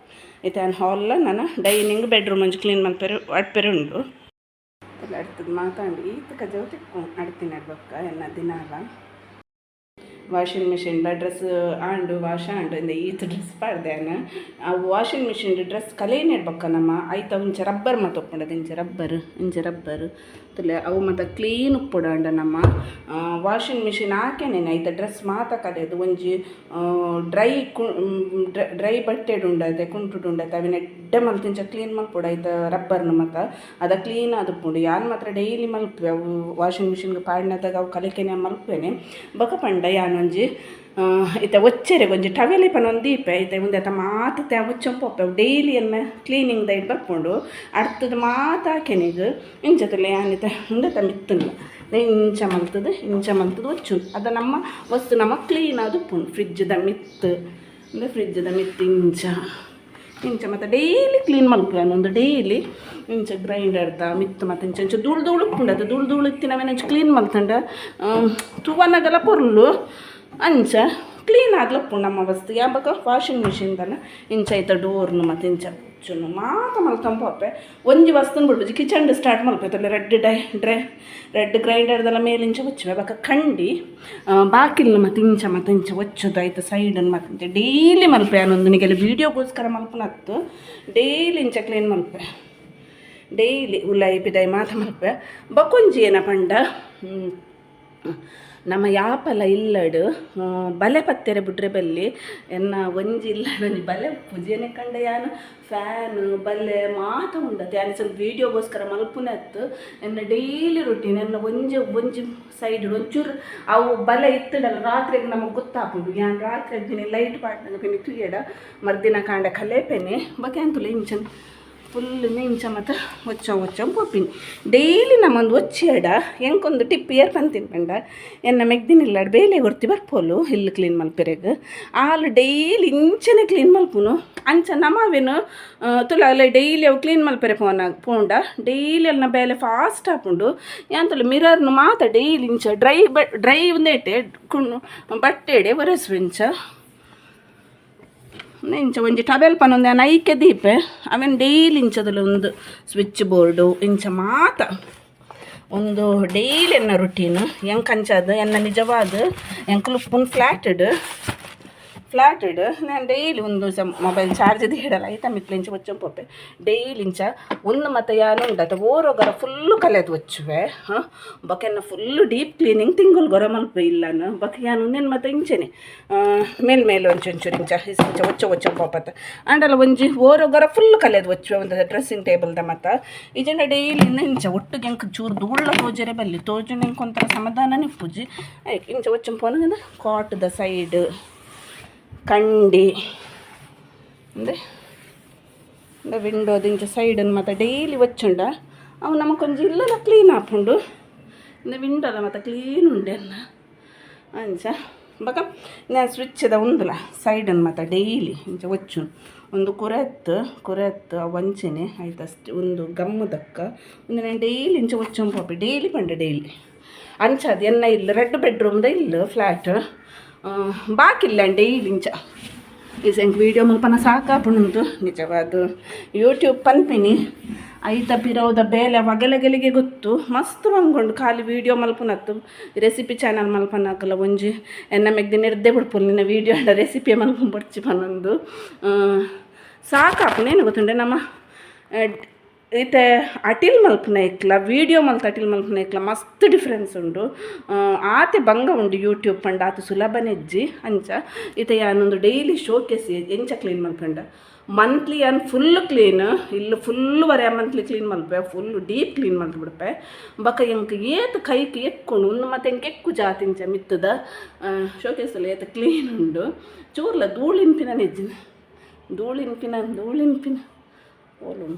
Speaker 1: ಐತೆ ಹಾಲ್ಲ ನಾನು ಡೈನಿಂಗ್ ಬೆಡ್ರೂಮ್ ಒಂಜಿ ಕ್ಲೀನ್ ಮಲ್ಪೆರು ಅಡ್ಪೆರು ಉಂಡು ಎಲ್ಲ ಅಡ್ತದ ಮಾತಾಡಿ ಈತ ಕಜಾವ್ ತಿಕ್ಕೊಂಡು ಅಡ್ತೀನಿ ಅಡ್ಬಕ್ಕ ಎನ್ನ ದಿನಾಲ ವಾಷಿಂಗ್ ಮಿಷಿನ್ದ ಡ್ರೆಸ್ ಆಂಡು ವಾಶ ಆಂಡು ಇಂದ ಈತ್ ಡ್ರೆಸ್ ಪಾಡ್ದೇನು ಆ ವಾಷಿಂಗ್ ಮಿಷಿನ್ ಡ್ರೆಸ್ ಕಲೇನೆ ಇಡ್ಬೇಕ ನಮ್ಮ ಐತ ಇಂಚ ರಬ್ಬರ್ ಮತ್ತು ಒಪ್ಪುಂಡದು ಇಂಚ ರಬ್ಬರ್ ತುಲೆ ಅವು ಮತ್ತು ಕ್ಲೀನ್ ಉಪ್ಪುಡಂಡ ನಮ್ಮ ವಾಷಿಂಗ್ ಮಿಷಿನ್ ಹಾಕೇನೇನೆ ಐತ ಡ್ರೆಸ್ ಮಾತ ಕಲೆದು ಒಂಜಿ ಡ್ರೈ ಬಟ್ಟೆಡು ಉಂಡತೆ ಕುಂಟುಡು ಉಂಡತೆ ಅವಿನ ಎಡ್ಡೆ ಮಲ್ತಿಂಚ ಕ್ಲೀನ್ ಮಲ್ಪುಡು ಐತ ರಬ್ಬರ್ನ ಮತ್ತು ಅದ ಕ್ಲೀನ್ ಆದುಪ್ಪುಂಡು ಯಾನ್ ಮಾತ್ರ ಡೈಲಿ ಮಲ್ಪೆ ಅವು ವಾಷಿಂಗ್ ಮಿಷಿನ್ಗೆ ಪಾಡಿನದಾಗ ಅವು ಕಲಿಕೆನೆ ಮಲ್ಪೇನೆ ಬಕ ಪಂಡ ಯಾನೊಂಜಿ ಇತ್ತ ಒಚ್ಚೆರೆ ಒಂಜಿ ಟವೆಲ್ ಪನ ಒಂದು ದೀಪೆ ಐತೆ ಮುಂದೆ ಆತ ಮಾತತೆ ಒಚ್ಚಂಪೊಪ್ಪೆ ಡೈಲಿ ಅನ್ನ ಕ್ಲೀನಿಂಗ್ ದೈಟ್ ಬರ್ಕೊಂಡು ಅರ್ಥದ ಮಾತಾಕೆನಿಗೆ ಇಂಚತಲೆ ಯಾನಿತ ಮುಂದೆ ಮಿತ್ತಲ್ಲ ಇಂಚ ಮಲ್ತದು ಒಚ್ಚು ಅದ ನಮ್ಮ ವಸ್ತು ನಮ್ಮ ಕ್ಲೀನ್ ಆದು ಉಪ್ಪುಂಡು ಫ್ರಿಜ್ದ ಮಿತ್ತು ಅಂದರೆ ಫ್ರಿಜ್ದ ಮಿತ್ತು ಇಂಚ ಮತ್ತು ಡೈಲಿ ಕ್ಲೀನ್ ಮಲ್ಪೆ ಒಂದು ಡೈಲಿ ಇಂಚ ಗ್ರೈಂಡರ್ದ ಮಿತ್ತು ಮತ್ತು ಇಂಚ ಧೂಳು ಉಪ್ಪುಂಡು ಅದು ಧೂಳು ಇತ್ತಿನವೇನು ಕ್ಲೀನ್ ಮಲ್ತಂಡ ತೂವನಗಲ ಪೊರ್ಲು ಅಂಚ ಕ್ಲೀನ್ ಆಗ್ಲಪ್ಪುಂಡು ನಮ್ಮ ವಸ್ತು ಯಾವಾಗ ವಾಷಿಂಗ್ ಮಿಷಿನ್ದಲ್ಲ ಇಂಚ ಐತ ಡೋರ್ನು ಮತ್ತು ಇಂಚ ಚುನ್ನು ಮಾತ ಮಲ್ತಂಪೆ ಒಂಜಿ ವಸ್ತುನ ಬಿಡ್ಬೋದು ಕಿಚನ್ ಸ್ಟಾರ್ಟ್ ಮಲ್ಪೈತಲ್ಲ ರೆಡ್ ಗ್ರೈಂಡರ್ದೆಲ್ಲ ಮೇಲೆ ಇಂಚ ಒಚ್ಚುವೆ ಬಕ ಕಂಡಿ ಬಾಕಿಲ್ನ ಮತ್ತು ಇಂಚ ಒಚ್ಚೋದು ಆಯ್ತು ಸೈಡನ್ನು ಮತ್ತು ಡೈಲಿ ಮಲ್ಪೆ ಅನ್ನೊಂದು ನಿಗೆಲ್ಲ ವೀಡಿಯೋಗೋಸ್ಕರ ಮಲ್ಪನತ್ತು ಡೈಲಿ ಇಂಚ ಕ್ಲೀನ್ ಮಲ್ಪೆ ಡೈಲಿ ಉಲ್ಲಾಯಿ ಪಿದಾಯಿ ಮಾತ ಮಲ್ಪೆ ಬಕೊಂಜಿ ಏನ ಪಂಡ ನಮ್ಮ ಯಾಪಲ ಇಲ್ಲಡು ಬಲೆ ಪತ್ತೆರೆ ಬಿಡ್ರೆ ಬಲ್ಲಿ ಎನ್ನ ಒಂಜಿ ಇಲ್ಲಡು ಒಂಜಿ ಬಲೆ ಪೂಜೆನೆ ಕಂಡ ಯಾನು ಫ್ಯಾನ್ ಬಲೆ ಮಾತ ಉಂಡತ್ತೆ ಯಾನು ಸ್ವಲ್ಪ ವೀಡಿಯೋಗೋಸ್ಕರ ಮಲ್ಪುನತ್ತು ಎನ್ನ ಡೈಲಿ ರೊಟೀನ್ ಎನ್ನ ಒಂಜಿ ಸೈಡ್ ಒಂಚೂರು ಅವು ಬಲೆ ಇತ್ತಡಲ್ಲ ರಾತ್ರಿಗೆ ನಮಗೆ ಗೊತ್ತಾಗ್ಬೋದು ಯಾನು ರಾತ್ರಿ ದಿನ ಲೈಟ್ ಪಾಡ್ನಾಗ ಪಿನಿ ಕ್ಲಿಯಡ ಮರ್ದಿನ ಕಾಂಡ ಕಲೇಪೆನೆ ಬಗೆ ಅಂತುಲೆ ಇಂಚನ್ ಫುಲ್ ಇಂಚ ಮತ್ತು ಒಚ್ಚ ಪೋಪಿನಿ ಡೈಲಿ ನಮ್ಮೊಂದು ಒಚ್ಚೇಡ ಎಂಕೊಂದು ಟಿಪ್ ಏರ್ಪಂತೀನಿ ಪಂಡ ಎನ್ನ ಮೆಗ್ದಿನಿಲ್ಲಾಡು ಬೇಲೆ ಗೊರ್ತಿ ಬರ್ಪೋಲು ಹಿಲ್ಲು ಕ್ಲೀನ್ ಮಲ್ಪೆರೆಗೆ ಆಲು ಡೈಲಿ ಇಂಚನೆ ಕ್ಲೀನ್ ಮಲ್ಪುನು ಅಂಚ ನಮ್ಮವೇನು ತುಲ ಡೈಲಿ ಅವು ಕ್ಲೀನ್ ಮಲ್ಪೆರೆ ಪೋಂಡ ಡೈಲಿ ಅಲ್ಲಿ ಬೇಲೆ ಫಾಸ್ಟ್ ಹಾಕೊಂಡು ಯಾಂತಲ್ಲ ಮಿರರ್ನು ಮಾತ ಡೈಲಿ ಇಂಚ ಡ್ರೈ ಒಂದೇಟೆ ಬಟ್ಟೆಡೆ ಒರೆಸುವೆಂಚ ಇಂಚ ಒಂಜಿ ಟವೆಲ್ ಪನೊಂದು ನಾನು ಐಕೆ ದೀಪೆ ಅವೇನು ಡೈಲಿ ಇಂಚದಲ್ಲಿ ಒಂದು ಸ್ವಿಚ್ ಬೋರ್ಡು ಇಂಚ ಮಾತ ಒಂದು ಡೈಲಿ ಎನ್ನ ರುಟೀನು ಎಂಕಂಚದು ಎನ್ನ ನಿಜವಾದ ಎಂಕುಲುಪ್ಪುನ್ ಫ್ಲ್ಯಾಟೆಡ್ ನಾನು ಡೈಲಿ ಒಂದು ಮೊಬೈಲ್ ಚಾರ್ಜ್ ಇಡಲ್ಲ ಐತ ಮಿಕ್ಲಿಂಚ ಒಚ್ಚಂಪೊಪ್ಪೆ ಡೈಲಿ ಇಂಚ ಒಂದು ಮತ್ತು ಯಾನು ಉಂಡತ ಓರೋಗರ ಫುಲ್ಲು ಕಲೆದು ಒಚ್ಚುವೆ ಬಕೆನ್ನ ಫುಲ್ಲು ಡೀಪ್ ಕ್ಲೀನಿಂಗ್ ತಿಂಗಳು ಗೊರ ಮಲ್ಪೆ ಇಲ್ಲನು ಬಕೆ ಯಾನು ನೆನ್ ಮತ್ತು ಇಂಚೆನೆ ಮೇಲ್ಮೇಲೆ ಒಂಚೂರು ಇಂಚ ಒಚ್ಚಂಪೊಪ್ಪತ್ತ ಅಂಡಲ್ಲ ಒಂಜಿ ಓರೋಗರ ಫುಲ್ಲು ಕಲೆದು ಒಚ್ಚುವೆ ಒಂದು ಡ್ರೆಸ್ಸಿಂಗ್ ಟೇಬಲ್ದ ಮತ್ತು ಈಜೆಂಡ ಡೈಲಿ ಇಂಚ ಒಟ್ಟಿಗೆ ಎಂಕ ಚೂರು ಧೂಳ ತೋಜರೆ ಬಲ್ಲಿ ತೋಜು ಎಂಕ ಒಂಥರ ಸಮಾಧಾನ ನಿಪ್ಪುಜಿ ಇಂಚ ಒಚ್ಚಂಪೋನ ಕಾಟ್ದ ಸೈಡ್ ಕಂಡಿ ಅಂದರೆ ವಿಂಡೋದು ಇಂಚ ಸೈಡನ್ನು ಮತ್ತು ಡೈಲಿ ಒಚ್ಚುಂಡ ಅವು ನಮಗೊಂದು ಇಲ್ಲೆಲ್ಲ ಕ್ಲೀನ್ ಹಾಕೊಂಡು ವಿಂಡೋಲ್ಲ ಮತ್ತು ಕ್ಲೀನ್ ಉಂಡೆ ಅಲ್ಲ ಅಂಚ ಬಕ ನಾನು ಸ್ವಿಚ್ದ ಉಂದಲ್ಲ ಸೈಡನ್ನು ಮತ್ತು ಡೈಲಿ ಇಂಚ ಒಚ್ಚು ಒಂದು ಕೊರೆತ್ತು ವಂಚನೆ ಆಯ್ತು ಅಷ್ಟು ಒಂದು ಗಮ್ಮದಕ್ಕ ಒಂದು ನಾನು ಡೈಲಿ ಇಂಚ ಒಚ್ಚಂಪಿ ಡೈಲಿ ಪಂಡೆ ಡೈಲಿ ಅಂಚದು ಎನ್ನ ಇಲ್ಲ 2 ಬೆಡ್ರೂಮ್ದ ಇಲ್ಲ ಫ್ಲ್ಯಾಟ್ ಬಾಕಿಲ್ಲ ಡೈಲಿ ಇಂಚ ಈಸಂಗೆ ವೀಡಿಯೋ ಮಲ್ಪನ ಸಾಕಾಪುಣಂತು ನಿಜವಾದ ಯೂಟ್ಯೂಬ್ ಪನ್ಪಿನಿ ಐತ ಪಿರೋದ ಬೇಲೆ ಒಗಲೆಗೆಲಿಗೆ ಗೊತ್ತು ಮಸ್ತ್ ಬಂಗೊಂಡು ಖಾಲಿ ವೀಡಿಯೋ ಮಲ್ಪನತ್ತು ರೆಸಿಪಿ ಚಾನಲ್ ಮಲ್ಪನಾಕಲ್ಲ ಒಂಜಿ ಎನ್ನ ಮೆಗ್ದಿ ನಿರ್ದೆ ಬಿಡ್ಪುಲ್ ನಿನ್ನ ವೀಡಿಯೋ ರೆಸಿಪಿ ಮಲ್ಕೊಂಡ್ಬಿಡ್ಚಿ ಪನ್ನೊಂದು ಸಾಕಾಪುನೇನು ಗೊತ್ತುಂಡೆ ನಮ್ಮ ಈತೆ ಅಟಿಲ್ ಮಲ್ಪನ ಇಕ್ಲ ವೀಡಿಯೋ ಮಲ್ತು ಅಟಿಲ್ ಮಲ್ಪನ ಇಕ್ಲ ಮಸ್ತ್ ಡಿಫ್ರೆನ್ಸ್ ಉಂಡು ಆತೆ ಬಂಗ ಉಂಡು ಯೂಟ್ಯೂಬ್ ಪಂಡ ಆತ ಸುಲಭನೆಜ್ಜಿ ಅಂಚ ಈತ ಯಾನೊಂದು ಡೈಲಿ ಶೋಕೇಸಿ ಎಂಚ ಕ್ಲೀನ್ ಮಲ್ಪಂಡ ಮಂತ್ಲಿ ಯಾನು ಫುಲ್ ಕ್ಲೀನ್ ಇಲ್ಲ ಫುಲ್ ವರೆ ಮಂತ್ಲಿ ಕ್ಲೀನ್ ಮಲ್ಪೆ ಫುಲ್ ಡೀಪ್ ಕ್ಲೀನ್ ಮಲ್ಬಿಡ್ಪೆ ಬಕ ಎಂಕ ಏತು ಕೈಗೆ ಎಕ್ಕೊಂಡು ಒಂದು ಮತ್ತೆ ಎಂಕ ಎಕ್ಕು ಜಾತಿಂಚ ಮಿತ್ತದ ಶೋಕೇಸಲ್ಲಿ ಏತ ಕ್ಲೀನ್ ಉಂಡು ಚೂರ್ಲ ಧೂಳಿನ್ಪಿನ ನೆಜ್ಜಿನ ಧೂಳಿನ್ಪಿನ ಓಲು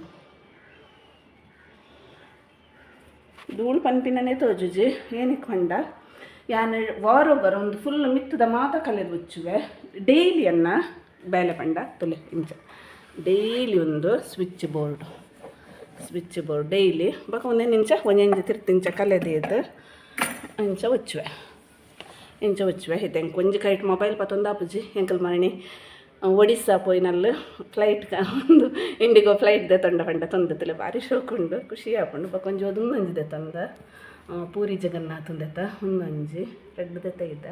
Speaker 1: ಧೂಳು ಪನ್ಪಿನೇ ತೋಜುಜಿ ಏನಕ್ಕೆ ಪಂಡ ಯಾನು ವಾರೊಬ್ಬರ ಒಂದು ಫುಲ್ ಮಿತ್ತದ ಮಾತ ಕಲೆದು ಮುಚ್ಚುವೆ ಡೈಲಿಯನ್ನ ಬೇಲೆ ಪಂಡ ತುಲೆ ಇಂಚ ಡೈಲಿ ಒಂದು ಸ್ವಿಚ್ ಬೋರ್ಡ್ ಡೈಲಿ ಬಕ ಒಂದೇನು ಒಂದೆಂಜ ತಿರ್ತಿಂಚ ಕಲೆದೇದು ಇಂಚ ಒಚ್ಚುವೆ ಇದು ಎಂಕ ಒಂಜಿ ಕೈಟ್ ಮೊಬೈಲ್ ಪತ್ತೊಂದು ಆಪುಜಿ ಎಂಕಲ್ ಮರಣಿ ಒಡಿಸ್ಸಾ ಪೋಯಿನಲ್ಲಿ ಫ್ಲೈಟ್ ಒಂದು ಇಂಡಿಗೋ ಫ್ಲೈಟ್ದೆ ತಂಡ ಪಂಡ ತೊಂದತ್ತಲೆ ಭಾರಿ ಶೋಕುಂಡು ಖುಷಿ ಆಪುಂಡು ಬಕೊಂಜಿ ಒಂದೊಂದಿದೆ ತಂದ ಪೂರಿ ಜಗನ್ನಾಥಂದೆತ ಒಂದೊಂಜಿ ರೆಡ್ದೆತ ಇದ್ದ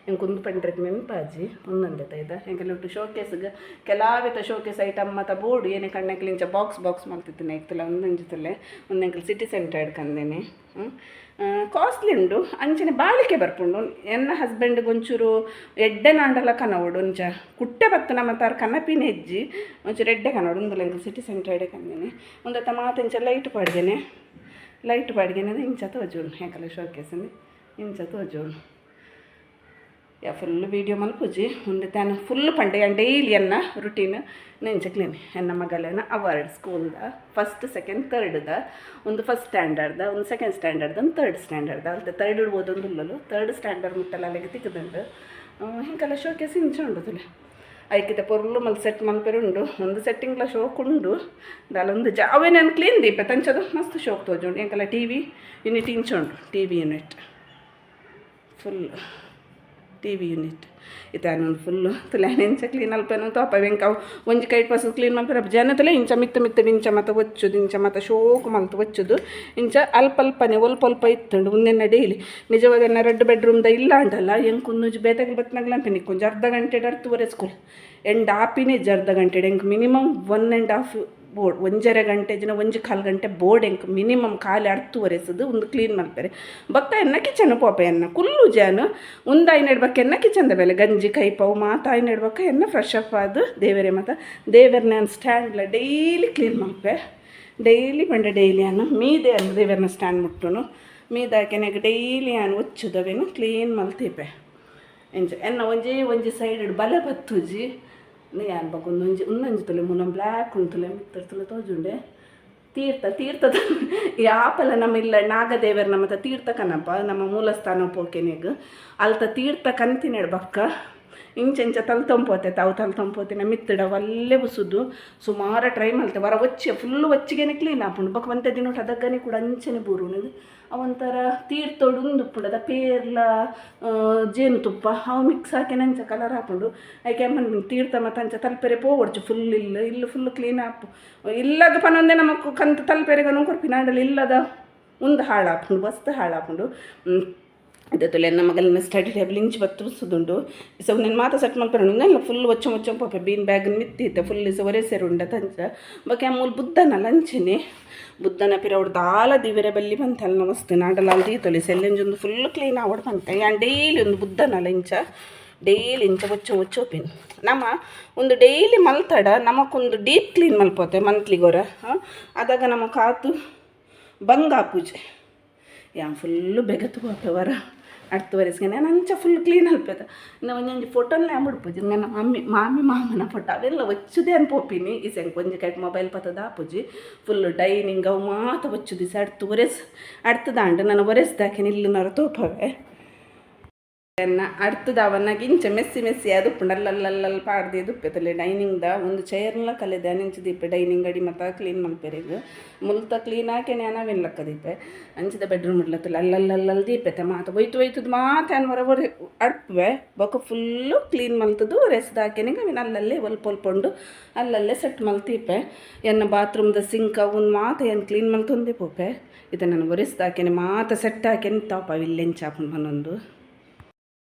Speaker 1: ಎಂಕೊಂದು ಪಂಡ್ರೆಗ್ ಮೆಂಪಾಜಿ ಒಂದೊಂದೆತ ಇದ್ದ ಎಂಕೆಲ್ಲ ಒಟ್ಟು ಶೋಕೇಸ್ಗೆ ಕೆಲವಿತ ಶೋಕೇಸ್ ಐಟಮ್ ಮತ್ತು ಬೋರ್ಡು ಏನೇ ಕಣ್ಣೆಕ್ಲಿಂಚ ಬಾಕ್ಸ್ ಮಾಡ್ತಿದ್ದೇನೆ ಇತ್ತಲ್ಲ ಒಂದೊಂಜಿತಲೆ ಒಂದೆಂಕಲ್ ಸಿಟಿ ಸೆಂಟರ್ ಹಿಡ್ಕಂದೇನೆ ಕಾಸ್ಟ್ಲಿ ಉಂಡು ಅಂಚನೆ ಬಾಳಿಕೆ ಬರ್ಪುಂಡು ಎನ್ನ ಹಸ್ಬೆಂಡ್ಗೆ ಒಂಚೂರು ಎಡ್ಡೆ ನಾಂಡಲ ಕನವಡು ಒಂಚ ಕುಟ್ಟೆ ಬತ್ತನ ಮತ್ತು ಅವ್ರ ಕನಪಿನ ಹೆಜ್ಜಿ ಒಂಚೂರು ಎಡ್ಡೆ ಕನವಡು ಒಂದಲ್ಲ ಎಂಕಲ್ ಸಿಟಿ ಸೆಂಟರ್ ಹಿಡ್ಕಂದೇನೆ ಒಂದತ್ತ ಮಾತೆಂಚ ಲೈಟ್ ಪಾಡ್ಗೇನೆ ಇಂಚ ತೋಜೋಳು ಹೆಂಕಲ್ಲ ಶೋಕೇಸಂದು ಇಂಚ ತೋಜೋಳು ಫುಲ್ ವೀಡಿಯೋ ಮಲ್ಪುಜಿ ಮುಂದೆ ತಾನು ಫುಲ್ ಪಂಡೆ ಡೈಲಿ ಅನ್ನ ರುಟೀನ್ ನೆಂಚ ಕ್ಲೀನ್ ಎನ್ನ ಮಗಲೇನ ಅವಾರ್ಡ್ ಸ್ಕೂಲ್ದ ಫಸ್ಟ್ ಸೆಕೆಂಡ್ ಥರ್ಡ್ದ ಒಂದು ಫಸ್ಟ್ ಸ್ಟ್ಯಾಂಡರ್ಡ್ದ ಒಂದು ಸೆಕೆಂಡ್ ಸ್ಟ್ಯಾಂಡರ್ಡ್ ಒಂದು ಥರ್ಡ್ ಸ್ಟ್ಯಾಂಡರ್ಡ್ ಅಲ್ದೆ ಥರ್ಡ್ ಇಡ್ಬೋದು ಉಲ್ಲಲು ಥರ್ಡ್ ಸ್ಟ್ಯಾಂಡರ್ಡ್ ಮುಟ್ಟಲ್ಲ ಅಲ್ಲಿಗೆ ತಿಕ್ಕದುಂಡು ಹಿಂಗೆಲ್ಲ ಶೋಕೇಸ್ ಇಂಚ ಉಂಡುದಿಲ್ಲ ಐಕಿತ ಪೊರ್ಲು ಮಲ್ ಸೆಟ್ ಮಲ್ಪೆರುಂಡು ಒಂದು ಸೆಟ್ಟಿಂಗ್ಲ ಶೋಕ್ ಉಂಡು ದಾಲೊಂದು ಜಾವೇ ನಾನು ಕ್ಲೀನ್ ದೀಪ ತಂಚದು ಮಸ್ತ್ ಶೋಕ್ ತೋಜುಂಡು ಎಂಕಲ್ಲ ಟಿ ವಿ ಯೂನಿಟ್ ಇಂಚ ಉಂಡು T V unit full T V unit ಇತಾನೊಂದು ಫುಲ್ಲು ತುಲೆ ನೆಂಚ ಕ್ಲೀನ್ ಅಲ್ಪೇನು ತೋಪ ವೆಂಕವು ಒಂಜಿ ಕೈಟ್ ಪಸ ಕ್ಲೀನ್ ಮಲ್ಪರ ಜನ ತುಲೆ ಇಂಚ ಮಿತ್ತ ಇಂಚ ಮತ್ತು ಒಚ್ಚುದು ಇಂಚ ಮತ್ತು ಶೋಕು ಮಲ್ತು ಒಚ್ಚುದು ಇಂಚ ಅಲ್ಪನೆ ಒಲ್ಪ ಇತ್ತುಂಡು ಮುಂದೆನ್ನ ಡೈಲಿ ನಿಜವಾದ 2 ಬೆಡ್ರೂಮ್ದ ಇಲ್ಲ ಅಂಟಲ್ಲ ಹೆಂಗೆ ಕುಂದು ಬೇತಾಗಿ ಬತ್ನಾಗ್ಲ ಅಂಪೇನಿ ಕೊಂಚ ಅರ್ಧ ಗಂಟೆ ಅರ್ತುವರೆ ಸ್ಕೂಲ್ ಎಂಡ್ ಆಪಿನೇ ಅರ್ಧ ಗಂಟೆ ಎಂಕ್ ಮಿನಿಮಮ್ 1.5 ಬೋರ್ಡ್ 1.5 ಗಂಟೆ ಜನ 1.25 ಗಂಟೆ ಬೋರ್ಡ್ ಎಂಕ್ ಮಿನಿಮಮ್ ಖಾಲಿ ಅರ್ತುವರೆಸದು ಒಂದು ಕ್ಲೀನ್ ಮಲ್ಪರೆ ಬಕ್ಕ ಎನ್ನ ಕಿಚನ್ ಪೋಪ ಎನ್ನ ಕುಲ್ಲು ಜಾನು ಒಂದು ಐನೆಡ್ಬಕ್ಕ ಎನ್ನ ಕಿಚನ್ದ ಬೆಲೆ ಗಂಜಿ ಕೈಪವು ಮಾತ ಐನೆಡ್ಬಕ್ಕ ಎನ್ನ ಫ್ರೆಶ್ ಅಪ್ ಆದು ದೇವರೇ ಮತ್ತು ದೇವರನ್ನ ನಾನು ಸ್ಟ್ಯಾಂಡ್ಲ ಡೈಲಿ ಕ್ಲೀನ್ ಮಲ್ಪೆ ಡೈಲಿ ಬಂಡೆ ಡೈಲಿ ಅನ್ನ ಮೀದೆ ಅನ್ನು ದೇವರನ್ನ ಸ್ಟ್ಯಾಂಡ್ ಮುಟ್ಟುನು ಮೀದಾಕೆನೆಗೆ ಡೈಲಿ ನಾನು ಒಚ್ಚುದವೇನು ಕ್ಲೀನ್ ಮಲ್ತೀಪೆ ಎಂಚ ಎನ್ನ ಒಂಜಿ ಸೈಡ್ ಬಲೆ ಬತ್ತುಜಿ ಯಾನ್ ಬಗ್ ಒಂದೊಂಜಿ ತುಲೆ ಮುನ್ನ ಬ್ಲ್ಯಾಕ್ ಉಂಟುಲೆ ಮಿತ್ತರ್ತಲೆ ತೋಜುಂಡೆ ತೀರ್ಥದ ಈ ಆಪಲ ನಮ್ಮ ಇಲ್ಲ ನಾಗದೇವರ ನಮ್ಮ ತೀರ್ಥ ಕನಪ ನಮ್ಮ ಮೂಲಸ್ಥಾನ ಪೋಕೆನೆಗ್ ಅಲ್ತ ತೀರ್ಥ ಕಂತಿನೆಡ್ ಬಕ್ಕ ಇಂಚೆಂಚ ತಲ್ತಂಪೋತೆ ತಾವು ತಲ್ತಂಪೋತಿನ ಮಿತ್ತಡ ಒಲ್ಲೆ ಬುಸುದು ಸುಮಾರು ಟ್ರೈ ಮಲ್ತೆ ವರ ಒಚ್ಚೆ ಫುಲ್ಲು ಒಚ್ಚಿಗೆನೆ ಕ್ಲೀನ್ ಆಪುಂಡು ಬಕ್ಕ ಒಂತೆ ದಿನ ಅದಕ್ಕನೆ ಕೂಡ ಅಂಚನೆ ಬೂರುಣದು ಅವಂಥರ ತೀರ್ಥೊಡುಂದು ಪುಡದ ಪೇರ್ಲ ಜೇನುತುಪ್ಪ ಅವು ಮಿಕ್ಸ್ ಹಾಕಿ ನಂಚ ಕಲರ್ ಹಾಕೊಂಡು ಆಯ್ಕೆ ಅಮ್ಮನ ತೀರ್ಥ ಮತ್ತು ಅಂಚ ತಲ್ಪೆರೆ ಪೋವಡ್ಚು ಫುಲ್ ಇಲ್ಲು ಫುಲ್ ಕ್ಲೀನ್ ಆಪು ಇಲ್ಲಾಗ ಪನೊಂದೆ ನಮಕ್ ಕಂತು ತಲ್ಪೆರೆಗ ಕೊರ್ಪಿ ನಾಡಲ್ಲಿ ಇಲ್ಲದ ಒಂದು ಹಾಳಾಪುಂಡು ಬಸ್ತು ಹಾಳಾಪುಂಡು ಇದತ್ತು ಎನ್ನ ಮಗಲಿನ ಸ್ಟಡಿ ಟೇಬಲ್ ಇಂಚು ಬತ್ತು ಸುದುಂಡು ಇಸ ನಾನು ಮಾತ ಸೆಟ್ ಮಲ್ಪೆಲ್ಲ ಫುಲ್ ಒಚ್ಚ ಪಾಪೆ ಬೀನ್ ಬ್ಯಾಗ್ ಮಿತ್ತಿತ್ತೆ ಫುಲ್ ಇಸ ಒರೆ ಸೇರುಂಡ ತಂಚ ಬಕ್ಕೆ ಮೂಲ ಬುದ್ಧನ ಲಂಚನೆ ಬುದ್ಧನ ಪಿರ ಅವ್ರು ದಾಲ ದಿವರೆ ಬಲ್ಲಿ ಬಂತಲ್ಲ ನಮಸ್ತೆ ನಾಡಲ್ಲ ಅಲ್ಲಿ ತೊಲೆ ಸೆಲ್ಲೆಂಜೊಂದು ಫುಲ್ ಕ್ಲೀನ್ ಆವಡ್ ಬಂತೆ ಯಾನ್ ಡೈಲಿ ಒಂದು ಬುದ್ಧನಲ್ಲ ಇಂಚ ಡೈಲಿ ಇಂಚ ಒಚ್ಚೋಪಿನ್ ನಮ್ಮ ಒಂದು ಡೈಲಿ ಮಲ್ತಡ ನಮಗೊಂದು ಡೀಪ್ ಕ್ಲೀನ್ ಮಲ್ಪೋತೆ ಮಂತ್ಲಿಗೋರ ಅದಾಗ ನಮ್ಮ ಕಾತು ಬಂಗಾ ಪೂಜೆ ಯಾನ್ ಫುಲ್ಲು ಬೆಗತು ಪಾಪೆ ಅಡ್ತುವರೆಸ್ಗೆ ನಾನು ಅಂಚ ಫುಲ್ ಕ್ಲೀನ್ ಅಲ್ಪದ ಇನ್ನು ಒಂದೊಂದು ಫೋಟೋಲ್ಲೇ ಅಂಬಿಡ್ಪುಜಿ ನನ್ನ ಮಾಮಿ ಮಾಮನ ಫೋಟೋ ಅವೆಲ್ಲ ಒಚ್ಚುದೇ ಅನ್ಪೋಪಿನಿ ಈ ಸೆಂಗೆ ಕೊಂಚ ಕೈಟ್ ಮೊಬೈಲ್ ಪತ್ತದ ಆಪುಜಿ ಫುಲ್ ಡೈನಿಂಗ್ ಅವು ಮಾತ ಒಚ್ಚುದಿಸ ಅಡ್ತದಾಂಡು ನಾನು ಒರೆಸ್ದಾಕೆ ಇಲ್ಲಿನವ್ರ ತೋಪವೆ അടുത്തത് അവനകിഞ്ച മെസ്സി ಅದು ಅಲ್ಲಲ್ಲಲ್ಲಿ ಪಾಡ್ದೆ ದುಪ್ಪೆತಲೆ ಡೈನಿಂಗ್ದ ಒಂದು ಚೇರ್ಲ ಕಲೆದೆ ಅನಿಂಚ ದೀಪೆ ಡೈನಿಂಗ್ ಅಡಿ ಮತ್ತು ಕ್ಲೀನ್ ಮಲ್ಪೆರೆಗು ಮುಲ್ತ ಕ್ಲೀನ್ ಹಾಕಿ ನಾವೆಲ್ಲಕ್ಕ ದೀಪೆ ಅಂಚಿದ ಬೆಡ್ರೂಮ್ ಇಡ್ಲತ್ತಲ್ಲ ಅಲ್ಲಲ್ಲಲ್ಲಿ ದೀಪೆತೆ ಮಾತು ಒಯ್ತುದು ಮಾತು ಹೊರ ಅಡ್ಪೆ ಬೊಕ್ಕ ಫುಲ್ಲು ಕ್ಲೀನ್ ಮಲ್ತದು ರೆಸ್ದು ಹಾಕಿನಿಗೆ ಅವಿನ ಅಲ್ಲಲ್ಲೇ ಒಲ್ಪೊಲ್ಪೊಂಡು ಅಲ್ಲಲ್ಲೇ ಸೆಟ್ ಮಲ್ತೀಪೆ ಎನ್ನ ಬಾತ್ರೂಮ್ದ ಸಿಂಕ್ ಅವನ್ ಮಾತು ಏನು ಕ್ಲೀನ್ ಮಲ್ತೊಂದೇ ಪೋಪೆ ಇದು ನಾನು ಒರೆಸ್ದು ಹಾಕೇನೆ ಮಾತು ಸೆಟ್ ಹಾಕೇನೆ ತಾಪ ಇಲ್ಲೆಂಚ ಹಾಕೊಂಡು ಮನೊಂದು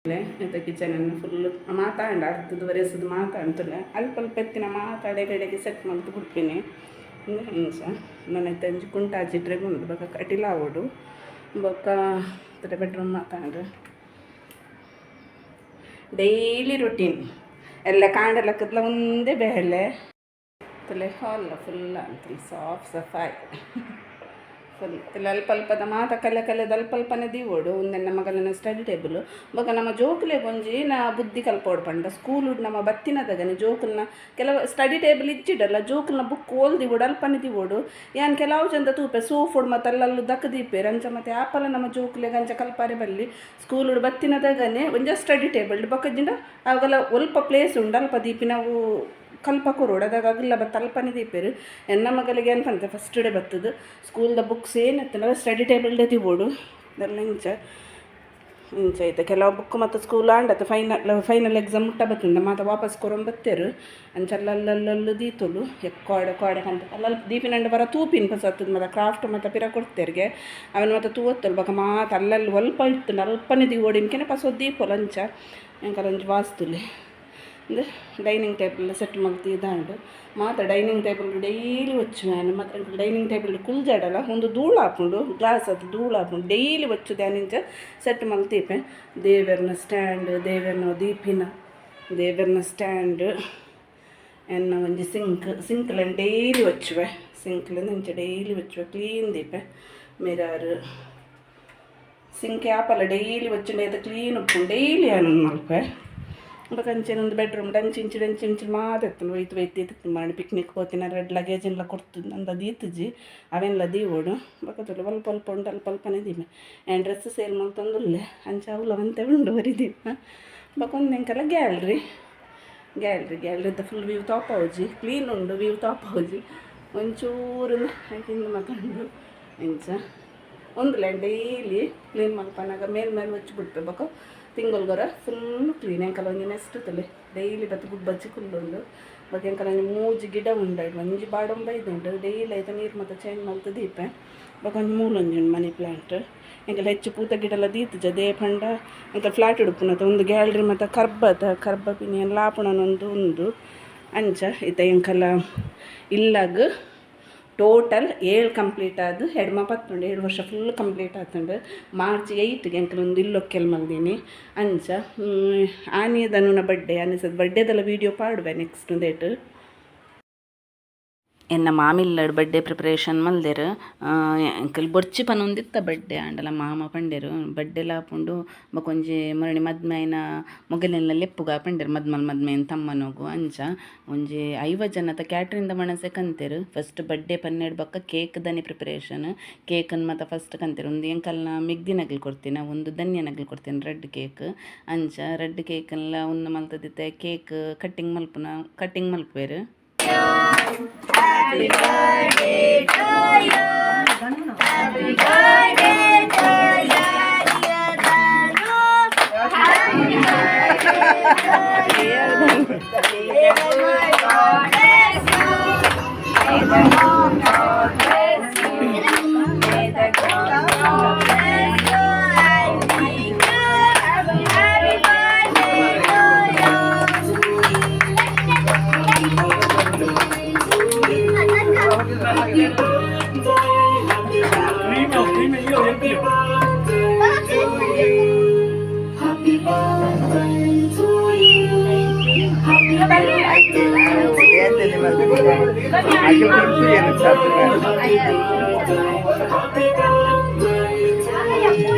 Speaker 1: ಇಂಥ ಕಿಚನನ್ನು ಫುಲ್ಲು ಮಾತಾಡ ಅರ್ಧದ್ದು ಒರೆಸೋದು ಮಾತಾಡ್ತಲ್ಲ ಅಲ್ಪ ಎತ್ತಿನ ಮಾತಾಡೆಡೆಗೆ ಸೆಟ್ ಮಾಡ್ತು ಬಿಡ್ತೀನಿ ಹಿಂಸ ನನ್ನ ತಂಜಿ ಕುಂಟಾಚಿಟ್ರೆ ಗುಂಡು ಬೊಕ್ಕ ಕಟಿಲ ಆವೋಡು ಬೊಕ್ಕ ಬೆಡ್ರೂಮ್ ಮಾತಾಡ್ರೆ ಡೈಲಿ ರೊಟೀನ್ ಎಲ್ಲ ಕಾಂಡಲಕ್ಕದ್ಲ ಒಂದೇ ಬೇಳೆ ತಲೆ ಹಾಲ್ ಫುಲ್ ಅಂತ ಸಾಫ್ ಸಫಾಯಿ ಫುಲ್ ಅಲ್ಪದ ಮಾತ ಕಲೆದ ಅಲ್ಪನೆ ದೀವೋಡು ಒಂದೆನ್ನ ಮಗನ ಸ್ಟಡಿ ಟೇಬಲ್ ಬೊಕ ನಮ್ಮ ಜೋಕುಲೆ ಗೊಂಜಿ ನಾ ಬುದ್ಧಿ ಕಲ್ಪೋಡು ಪಂಡ ಸ್ಕೂಲ್ ನಮ್ಮ ಬತ್ತಿನದಾಗನೆ ಜೋಕುಲ್ನ ಕೆಲವು ಸ್ಟಡಿ ಟೇಬಲ್ ಇಚ್ಚಿಡಲ್ಲ ಜೋಕುಲ್ನ ಬುಕ್ ಓಲ್ದಿವೋಡು ಅಲ್ಪನೆ ದಿವೋಡು ಯಾನ್ ಕೆಲವು ಚಂದ ತೂಪೆ ಸೋಫೋಡು ಮತ್ತು ಅಲ್ಲಲ್ಲೂ ದಕ್ಕದೀಪೆ ರಂಚ ಮತ್ತು ಆಪಲ ನಮ್ಮ ಜೋಕುಲೆ ಗಂಚ ಕಲ್ಪಾರೆ ಬಲ್ಲಿ ಸ್ಕೂಲ್ ಬತ್ತಿನದಾಗನೆ ಒಂಜ ಸ್ಟಡಿ ಟೇಬಲ್ ಬೊಕ್ಕಜಿಂದ ಅವಾಗೆಲ್ಲ ಒಲ್ಪ ಪ್ಲೇಸ್ ಉಂಡು ಅಲ್ಪ ದೀಪಿ ನಾವು ಕಲ್ಪ ಕೊರೋಡು ಅದಾಗ ಅಗಲ್ಲ ಬತ್ತ ಅಲ್ಪನೆ ದೀಪೇರು ಎನ್ನ ಮಗಲಿಗೆ ಅನ್ಪಂತೆ ಫಸ್ಟ್ ಡೇ ಬತ್ತದು ಸ್ಕೂಲ್ದ ಬುಕ್ಸ್ ಏನತ್ತಲ್ಲ ಸ್ಟಡಿ ಟೇಬಲ್ದೇ ದಿವೋಡು ಅದೆಲ್ಲ ಇಂಚ ಇಂಚೈತೆ ಕೆಲವು ಬುಕ್ ಮತ್ತು ಸ್ಕೂಲ್ ಆಂಡತ್ತೆ ಫೈನಲ್ ಎಕ್ಸಾಮ್ ಮುಟ್ಟ ಬತ್ತಂದ ಮಾತ ವಾಪಸ್ ಕೊರೊಂಬತ್ತೇರು ಅಂಚಲ್ಲಲ್ಲಲ್ಲಲ್ಲು ದೀತುಲು ಕೋಡೆ ಕಂತ ಅಲ್ಲಲ್ಲಿ ದೀಪಿನಂಡು ಬರ ತೂಪಿನ ಪಸತ್ತದ ಮತ್ತು ಕ್ರಾಫ್ಟ್ ಮತ್ತು ಪಿರ ಕೊಡ್ತೇರಿಗೆ ಅವನು ಮತ್ತು ತೂವತ್ತಲು ಬಕ ಮಾತ ಅಲ್ಲಲ್ಲಿ ಒಲ್ಪ ಇತ್ತು ಅಲ್ಪನೇ ದಿ ಓಡಿನ್ಕೆನೆ ಪಸೋದು ದೀಪಲು ಅಂಚ ಎಂಕಲಂಚು ವಾಸ್ತುಲಿ ಅಂದರೆ ಡೈನಿಂಗ್ ಟೇಬಲ್ ಸೆಟ್ ಮಲ್ತಿ ಇದಾಂಡು ಮಾತ್ರ ಡೈನಿಂಗ್ ಟೇಬಲ್ ಡೈಲಿ వచ్చు ನಾನು ಮತ್ತು ಡೈನಿಂಗ್ ಟೇಬಲ್ ಕುಲ್ಜಾಡಲ್ಲ ಒಂದು ಧೂಳು ಹಾಕೊಂಡು ಗ್ಲಾಸ್ ಅದು ಧೂಳು ಹಾಕೊಂಡು ಡೈಲಿ వచ్చు ಧ್ಯಾನಿಂಚ ಸೆಟ್ ಮಲ್ತೀಪೆ ದೇವರನ ಸ್ಟ್ಯಾಂಡ್ ದೇವರನ ದೀಪಿನ ದೇವರನ ಸ್ಟ್ಯಾಂಡ್ ಎನ್ನ ಒಂಜಿ ಸಿಂಕ್ಲ ಡೈಲಿ వచ్చుವೆ ಸಿಂಕ್ಲ ಇಂಚ ಡೈಲಿ వచ్చుವೆ ಕ್ಲೀನ್ ದೀಪೆ ಮಿರರ್ ಸಿಂಕ್ ಆಪಲ್ಲ ಡೈಲಿ వచ్చుಂಡೆ ಅದು ಕ್ಲೀನ್ ಉಪ್ಪು ಡೈಲಿ ಆನಂದ್ ಮಲ್ಪೆ ಕಂಚಿನ ಒಂದು ಬೆಡ್ರೂಮ್ ದಂಚಿಂಚು ಮಾತೆತ್ತು ಒಯ್ತು ಮಾಡಿ ಪಿಕ್ನಿಕ್ ಹೋಗ್ತೀನಿ ರೆಡ್ ಲಗೇಜ್ ಎಲ್ಲ ಕೊಡ್ತೀನಿ ಅಂದ ದೀತುಜಿ ಅವೆಲ್ಲ ದೀವೋಡು ಬಕತ್ತಲ್ಲ ಅಲ್ಪ ಉಂಟು ಅಲ್ಪನೇ ದೀಮೆ ಏನು ಡ್ರೆಸ್ ಸೇಲ್ ಮಾಡ್ತಂದುಲ್ಲೆ ಅಂಚ ಅವಲವಂತೆ ಉಂಡು ಬರೀದೀಪ ಬಕೊಂದು ಎಂಕಲ್ಲ ಗ್ಯಾಲ್ರಿದ ಫುಲ್ ವ್ಯೂ ಟಾಪ್ ಹೌಜಿ ಕ್ಲೀನ್ ಉಂಡು ವ್ಯೂ ಟಾಪ್ ಹೌಜಿ ಒಂಚೂರು ಹಾಕಿಂದು ಮತ್ತೊಂದು ಇಂಚ ಒಂದು ಡೈಲಿ ಕ್ಲೀನ್ ಮಲ್ಪನಾಗ ಮೇಲೆ ಹಚ್ಚಿಬಿಡ್ತೆ ಬಕ ತಿಂಗಳ್ಗೊರ ಫುಲ್ ಕ್ಲೀನ್ ಎಂಕಲ ಒಂಜಿ ನೆಕ್ಸ್ಟ್ ತಲೆ ಡೈಲಿ ಬತ್ತು ಗುಬ್ಬಚ್ಚಿ ಕುಲ್ಲುಂಡು ಬಗ್ಗೆ ಎಂಕಲ ಮೂಜಿ ಗಿಡ ಉಂಡಾಯ್ಡು ಒಂಜಿ ಬಾಡೊಂಬ ಉಂಡು ಡೈಲಿ ಆಯ್ತು ನೀರು ಮತ್ತು ಚೇಂಜ್ ಮಾಡ್ತು ದೀಪೆ ಬೊಕ ಒಂದು ಮೂಲೊಂಜಿ ಉಂಡು ಮನಿ ಪ್ಲ್ಯಾಂಟ್ ಎಂಕಲ ಹೆಚ್ಚು ಪೂತ ಗಿಡ ಎಲ್ಲ ದೀತುಜ ದೇ ಪಂಡ ಎಂಕ ಫ್ಲಾಟ್ ಉಡುಪುನತ ಒಂದು ಗ್ಯಾಲ್ರಿ ಮತ್ತು ಕರ್ಬ ಪಿನಿಯನ್ ಲಾಪುಣನೊಂದು ಒಂದು ಅಂಚ ಇತ್ತ ಎಂಕಲ ಇಲ್ಲಾಗ ಟೋಟಲ್ 7 ಕಂಪ್ಲೀಟ್ ಆದು ಹೆಡ್ಮ 7 ವರ್ಷ ಫುಲ್ ಕಂಪ್ಲೀಟ್ ಆತುಂಡು ಮಾರ್ಚ್ 8ಗೆ ಎಂಕಲೊಂದು ಇಲ್ಲೊಕ್ಕೆಲ್ ಮಲ್ದೀನಿ ಅಂಚ ಆನಿಯದನುನ ಬರ್ಡೇ ಆನಿಸದ ಬರ್ಡೇದೆಲ್ಲ ವೀಡಿಯೋ ಪಾಡುವೆ ನೆಕ್ಸ್ಟ್ ಡೇಟ್ ಎನ್ನ ಮಾಮಿಲ್ಲಡು ಬರ್ಡೇ ಪ್ರಿಪರೇಷನ್ ಮಲ್ದೆರು ಎಂಕಲ್ ಬೊರ್ಚಿ ಪನೊಂದಿತ್ತ ಬರ್ಡೇ ಆಂಡಲ ಮಾಮ ಪಂಡೆರು ಬರ್ಡೇಲ ಆಪುಂಡು ಬಕೊಂಜಿ ಮುರಣಿ ಮದ್ಮೆನ ಮೊಗಲೆಲ್ಲ ಲೆಪ್ಪುಗ ಪಂಡೆರು ಮದ್ಮೇನ ತಮ್ಮನೋಗು ಅಂಚ ಒಂಜಿ 50 ಜನತ ಕ್ಯಾಟ್ರಿಂದ ಮಣಸೆ ಕಂತೆರು ಫಸ್ಟ್ ಬರ್ಡೇ ಪನ್ನೆಡು ಬಕ್ಕ ಕೇಕ್ ದನಿ ಪ್ರಿಪರೇಷನ್ ಕೇಕನ್ನು ಮತ್ತು ಫಸ್ಟ್ ಕಂತೆರು ಒಂದು ಎಂಕಲ್ನ ಮಿಗ್ದಿ ನಗಲು ಕೊಡ್ತೀನಿ ಒಂದು ಧನ್ಯ ನಗಲು ಕೊಡ್ತೀನಿ ರೆಡ್ ಕೇಕ್ ಅಂಚ ರೆಡ್ ಕೇಕೆಲ್ಲ ಒಂದು ಮಲ್ತದಿತ್ತೆ ಕೇಕ್ ಕಟ್ಟಿಂಗ್ ಮಲ್ಪೇರು Happy birthday to you. Happy birthday to you, dear Danu. Happy birthday to you. May the God bless you. May the God bless you. May the God bless you. I wish you happy birthday to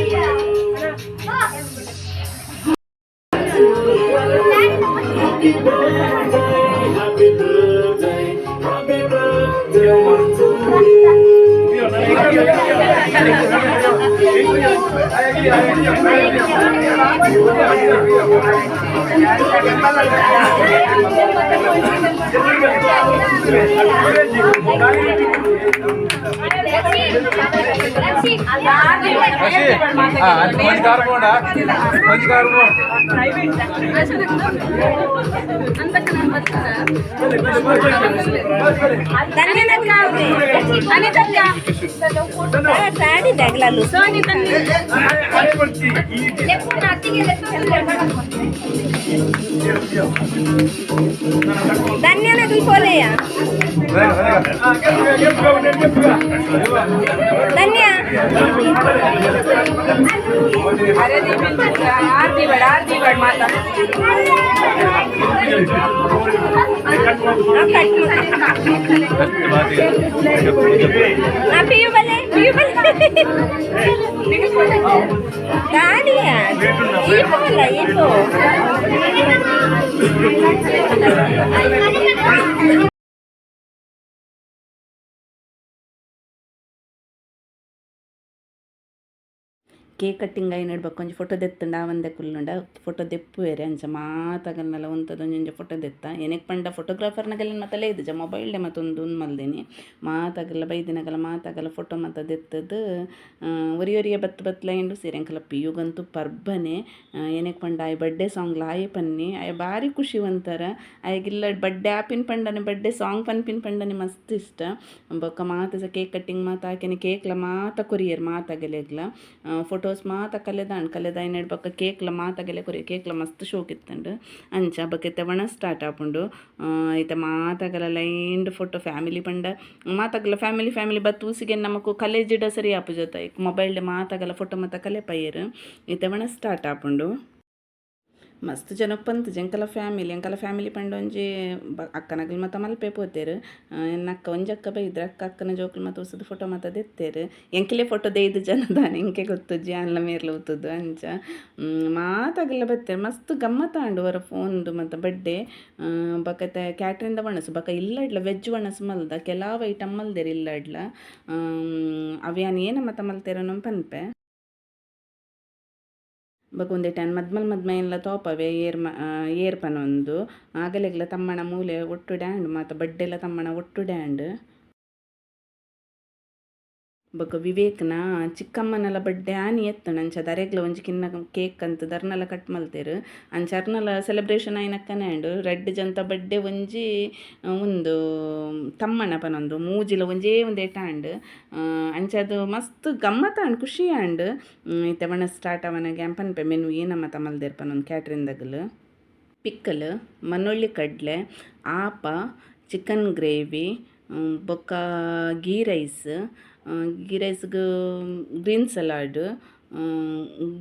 Speaker 1: you. ಧನ್ಯನಗಲ್ ಪೋಲೆಯ ಧನ್ಯ ಆರ್ತಿ ಬೇಡ ಮಾತಾ पियू बले गाड़िया ये बोला ये तो cake cutting ಆಯ್ ನಡ್ಬೇಕು ಒಂಜಿ photo ದೆತ್ತುಂಡ ಒಂದೇ ಕುಲ್ಲುಂಡ photo ದೆಪ್ಪುವೆರೆ ಅಂಚ ಮಾತಾಗಲ್ನಲ್ಲ ಒಂತದೊಂಜಿ ಫೋಟೊ ದೆತ್ತ ಏನಕ್ಕೆ ಪಂಡ ಫೋಟೋಗ್ರಾಫರ್ನಗೆಲ್ಲ ಮತ್ತಲೇ ಇದ್ದ ಮೊಬೈಲ್ಡೆ ಮತ್ತೊಂದು ಮಲ್ದಿನಿ ಮಾತಾಗಲ್ಲ ಬೈದಿನಗಲ್ಲ ಮಾತಾಗಲ್ಲ ಫೋಟೋ ಮತ್ತ ದೆತ್ತದು ಒರಿಯೊರಿಯ ಬತ್ತಲೈಂಡು ಸೇರಿ ಅಂಕಲ ಪಿಯುಗಂತೂ ಪರ್ಬನೆ ಏನಕ್ಕೆ ಪಂಡ ಆಯ್ ಬರ್ಡೇ ಸಾಂಗ್ ಲಾಯಿ ಪನ್ನಿ ಆಯ್ ಭಾರಿ ಖುಷಿ ಒಂಥರ ಆಯ್ಗಿಲ್ಲ ಬರ್ಡೇ ಆಪಿನ ಪಂಡನೆ ಬರ್ಡೇ ಸಾಂಗ್ ಪನ್ಪಿನ ಪಂಡನೆ ಮಸ್ತ್ ಇಷ್ಟ ಬೊಕ್ಕ ಮಾತ ಕೇಕ್ ಕಟ್ಟಿಂಗ್ ಮಾತ ಹಾಕಿನ ಕೇಕ್ಲ ಮಾತ ಕೊರಿಯರ್ ಮಾತಾಗಲೆಗ್ಲ ಫೋಟೋಸ್ ಮಾತ ಕಲೆದಾಯ್ ನಡ್ಬಕ್ಕ ಕೇಕ್ಲ ಮಾತಾಗೆಲೆ ಕೊರಿ ಕೇಕ್ಲ ಮಸ್ತ್ ಶೋಕ್ ಇತ್ತಂಡು ಅಂಚ ಬಕ್ಕೆ ವಣ ಸ್ಟಾರ್ಟ್ ಆಪುಂಡು ಐತೆ ಮಾತಾಗಲ ಲೈಂಡ್ ಫೋಟೋ ಫ್ಯಾಮಿಲಿ ಪಂಡ ಮಾತಾಗಲ ಫ್ಯಾಮಿಲಿ ಬತ್ತೂಸಿಗೆ ನಮಕು ಕಲೇಜಿಡ ಸರಿ ಆಪು ಜೊತೆ ಮೊಬೈಲ್ಡೆ ಮಾತಾಗಲ ಫೋಟೋ ಮಾತ ಕಲೆ ಪಯ್ಯರು ಐತೆ ವಣ ಸ್ಟಾರ್ಟ್ ಆಪುಂಡು ಮಸ್ತ್ ಜನಕ್ಕೆ ಪಂತು ಎಂಕಲ ಫ್ಯಾಮಿಲಿ ಪಂಡ ಒಂಜಿ ಅಕ್ಕನಗಲ್ ಮತ್ತ ಮಲ್ಪೆ ಪೋತೇರು ಅಕ್ಕ ಒಂಜಿ ಅಕ್ಕ ಬೈದ್ರೆ ಅಕ್ಕನ ಜೋಕುಲು ಮತ್ತು ಉಸದು ಫೋಟೋ ಮತ್ತ ದೆತ್ತೇರು ಎಂಕಿಲೆ ಫೋಟೋ ದೇಯ್ದು ಜನದಾನೆ ಎಂಕೆ ಗೊತ್ತುಜ್ಜಿ ಅನ್ಲ ಮೇರ್ಲ ಉತ್ತುದು ಅಂಚ ಮಾತಾಗೆಲ್ಲ ಬತ್ತೇರು ಮಸ್ತ್ ಗಮ್ಮತ್ತಾಂಡು ಅವರ ಫೋನ್ದು ಮತ್ತು ಬಡ್ಡೆ ಬಕತೆ ಕ್ಯಾಟ್ರಿಂದ ವಣಸು ಬಕ ಇಲ್ಲಡ್ಲ ವೆಜ್ ವಣಸು ಮಲ್ದ ಕೆಲವು ಐಟಮ್ ಮಲ್ದೇರು ಇಲ್ಲಡ್ಲ ಅವ್ಯಾನ್ ಏನ ಮತ್ತ ಮಲ್ತೇರನೋ ಪನ್ಪೆ ಬಕೊಂದೆ ಟೈನ್ ಮದ್ಮೈನ್ಲ ತೋಪವೆ ಏರ್ಪನೊಂದು ಆಗಲೆಗ್ಲ ತಮ್ಮನ ಮೂಲೆ ಒಟ್ಟು ಡ್ಯಾಂಡ್ ಮಾತ ಬಡ್ಡೆಲ ತಮ್ಮನ ಒಟ್ಟು ಡ್ಯಾಂಡ್ ಬೊಕ ವಿವೇಕ್ನ ಚಿಕ್ಕಮ್ಮನಲ ಬರ್ಡೇ ಆನಿ ಎತ್ತುಂಡು ಅಂಚ ದರೆಗ್ಲ ಒಂಜಿ ಕಿನ್ನ ಕೇಕ್ ಅಂತ ದರ್ನಲ ಕಟ್ ಮಲ್ತೇರು ಅಂಚ ಅರ್ನಲ ಸೆಲೆಬ್ರೇಷನ್ ಆಯ್ನಕ್ಕನೆ ಆಂಡು ರೆಡ್ ಜಂತ ಬರ್ಡೇ ಒಂಜಿ ಉಂದು ತಮ್ಮನ ಪನೊಂದು ಮೂಜಿಲ ಒಂಜೇ ಒಂದೇ ಟಾಂಡ್ ಅಂಚ ಮಸ್ತ್ ಗಮ್ಮತ್ತಾಂಡ್ ಖುಷಿ ಆಂಡ್ ಇತ್ತೆ ಬಣ್ಣ ಸ್ಟಾರ್ಟ್ ಅವನಗೆ ಪನ್ಪೆ ಮೆನು ಏನಮ್ಮ ತಮಲ್ದೇರ್ ಪನೊಂದು ಕ್ಯಾಟ್ರಿಂದಗಲು ಪಿಕ್ಕಲ್ ಮನೊಳ್ಳಿ ಕಡ್ಲೆ ಆಪ ಚಿಕನ್ ಗ್ರೇವಿ ಬೊಕ್ಕ ಗೀ ರೈಸ್ಗೆ ಗ್ರೀನ್ ಸಲಾಡ್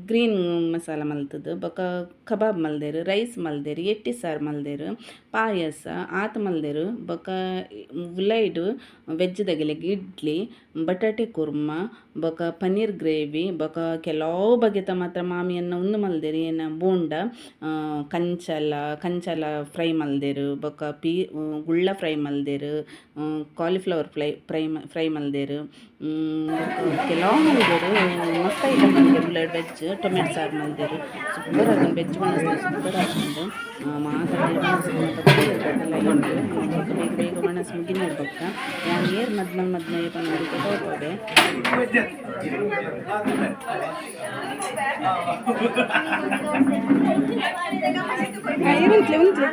Speaker 1: ಗ್ರೀನ್ ಮಸಾಲ ಮಲ್ತದು ಬೊಕ ಕಬಾಬ್ ಮಲ್ದೆರ್ ರೈಸ್ ಮಲ್ದೆರ್ ಎಟ್ಟಿ ಸಾರು ಮಲ್ದೆರ್ ಪಾಯಸ ಆತ ಮಲ್ದೆರ್ ಬೊಕ ಉಲೈಡ್ ವೆಜ್ ದಗೆಲೆಗ್ ಇಡ್ಲಿ ಬಟಾಟೆ ಕುರ್ಮ ಬೊಕ ಪನ್ನೀರ್ ಗ್ರೇವಿ ಬೊಕ ಕೆಲವು ಬಗೆತ ಮಾತ್ರ ಮಾಮಿಯನ್ನ ಉಂದು ಮಲ್ದೆರ್ ಏನ ಬೋಂಡ ಕಂಚಲ ಫ್ರೈ ಮಲ್ದೆರ್ ಬೊಕ ಗುಳ್ಳ ಫ್ರೈ ಮಲ್ದೆರ್ ಕಾಲಿಫ್ಲವರ್ ಫ್ರೈ ಮಲ್ದೆರ್ ಕೆಲವು ಮಲ್ದೆರ್ ಮಸ್ತ್ ಐಟಮ್ ಮಲ್ದೆರ್ ಉಳ್ಳಾಡ್ ವೆಜ್ ಟೊಮೆಟೊ ಸಾರು ಮಲ್ದೆರ್ ಸೂಪರ್ ಆಗಿ ವೆಜ್ ಮನಸ್ಸು ಸೂಪರ್ ಆಗ್ತದೆ ಮಾತಾಡಿ ಬೇಗ ಮನಸ್ಸು ಮುಗಿನ ಇಡ್ಬೇಕ ಯಾರು ಏರ್ ಮದ್ಮಲ್ ಪನ್ನೋದು ತಗೋಬೋದೆ ಉಂಟ್ಲೆ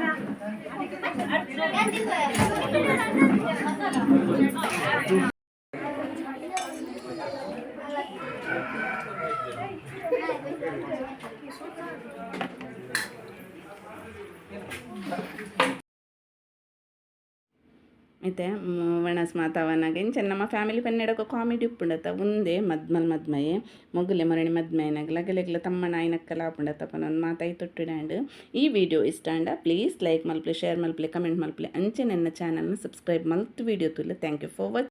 Speaker 1: అయితే ವಣಸ್ ಮಾತಾವನಾಗ ಇಂಚ ನಮ್ಮ ಫ್ಯಾಮಿಲಿ ಪನ್ನೆಡಕ ಕಾಮಿಡಿ ಉಪ್ಪುಂಡತ ಒಂದೇ ಮದ್ಮಯೇ ಮೊಗ್ಗುಲೆ ಮರಣಿ ಮದ್ಮಯನಾಗ ಲಗಲೆಗ್ಲ ತಮ್ಮನ ಆಯ್ನಕ್ಕಲ ಆಪುಂಡತ ಪನೊಂದು ಮಾತಾಯಿ ತೊಟ್ಟಿಡ್ಯಾಂಡ್ ಈ ವಿಡಿಯೋ ಇಷ್ಟ ಅಂಡ ಪ್ಲೀಸ್ ಲೈಕ್ ಮಲ್ಪ್ಲೆ ಶೇರ್ ಮಲ್ಪ್ಲೆ ಕಮೆಂಟ್ ಮಲ್ಪ್ಲೆ ಅಂಚೆ ನನ್ನ ಚಾನಲ್ನ ಸಬ್ಸ್ಕ್ರೈಬ್ ಮಲ್ತು ವಿಡಿಯೋ ತುಲ್ಲ ಥ್ಯಾಂಕ್ ಯು ಫಾರ್ ವಾಚಿಂಗ್.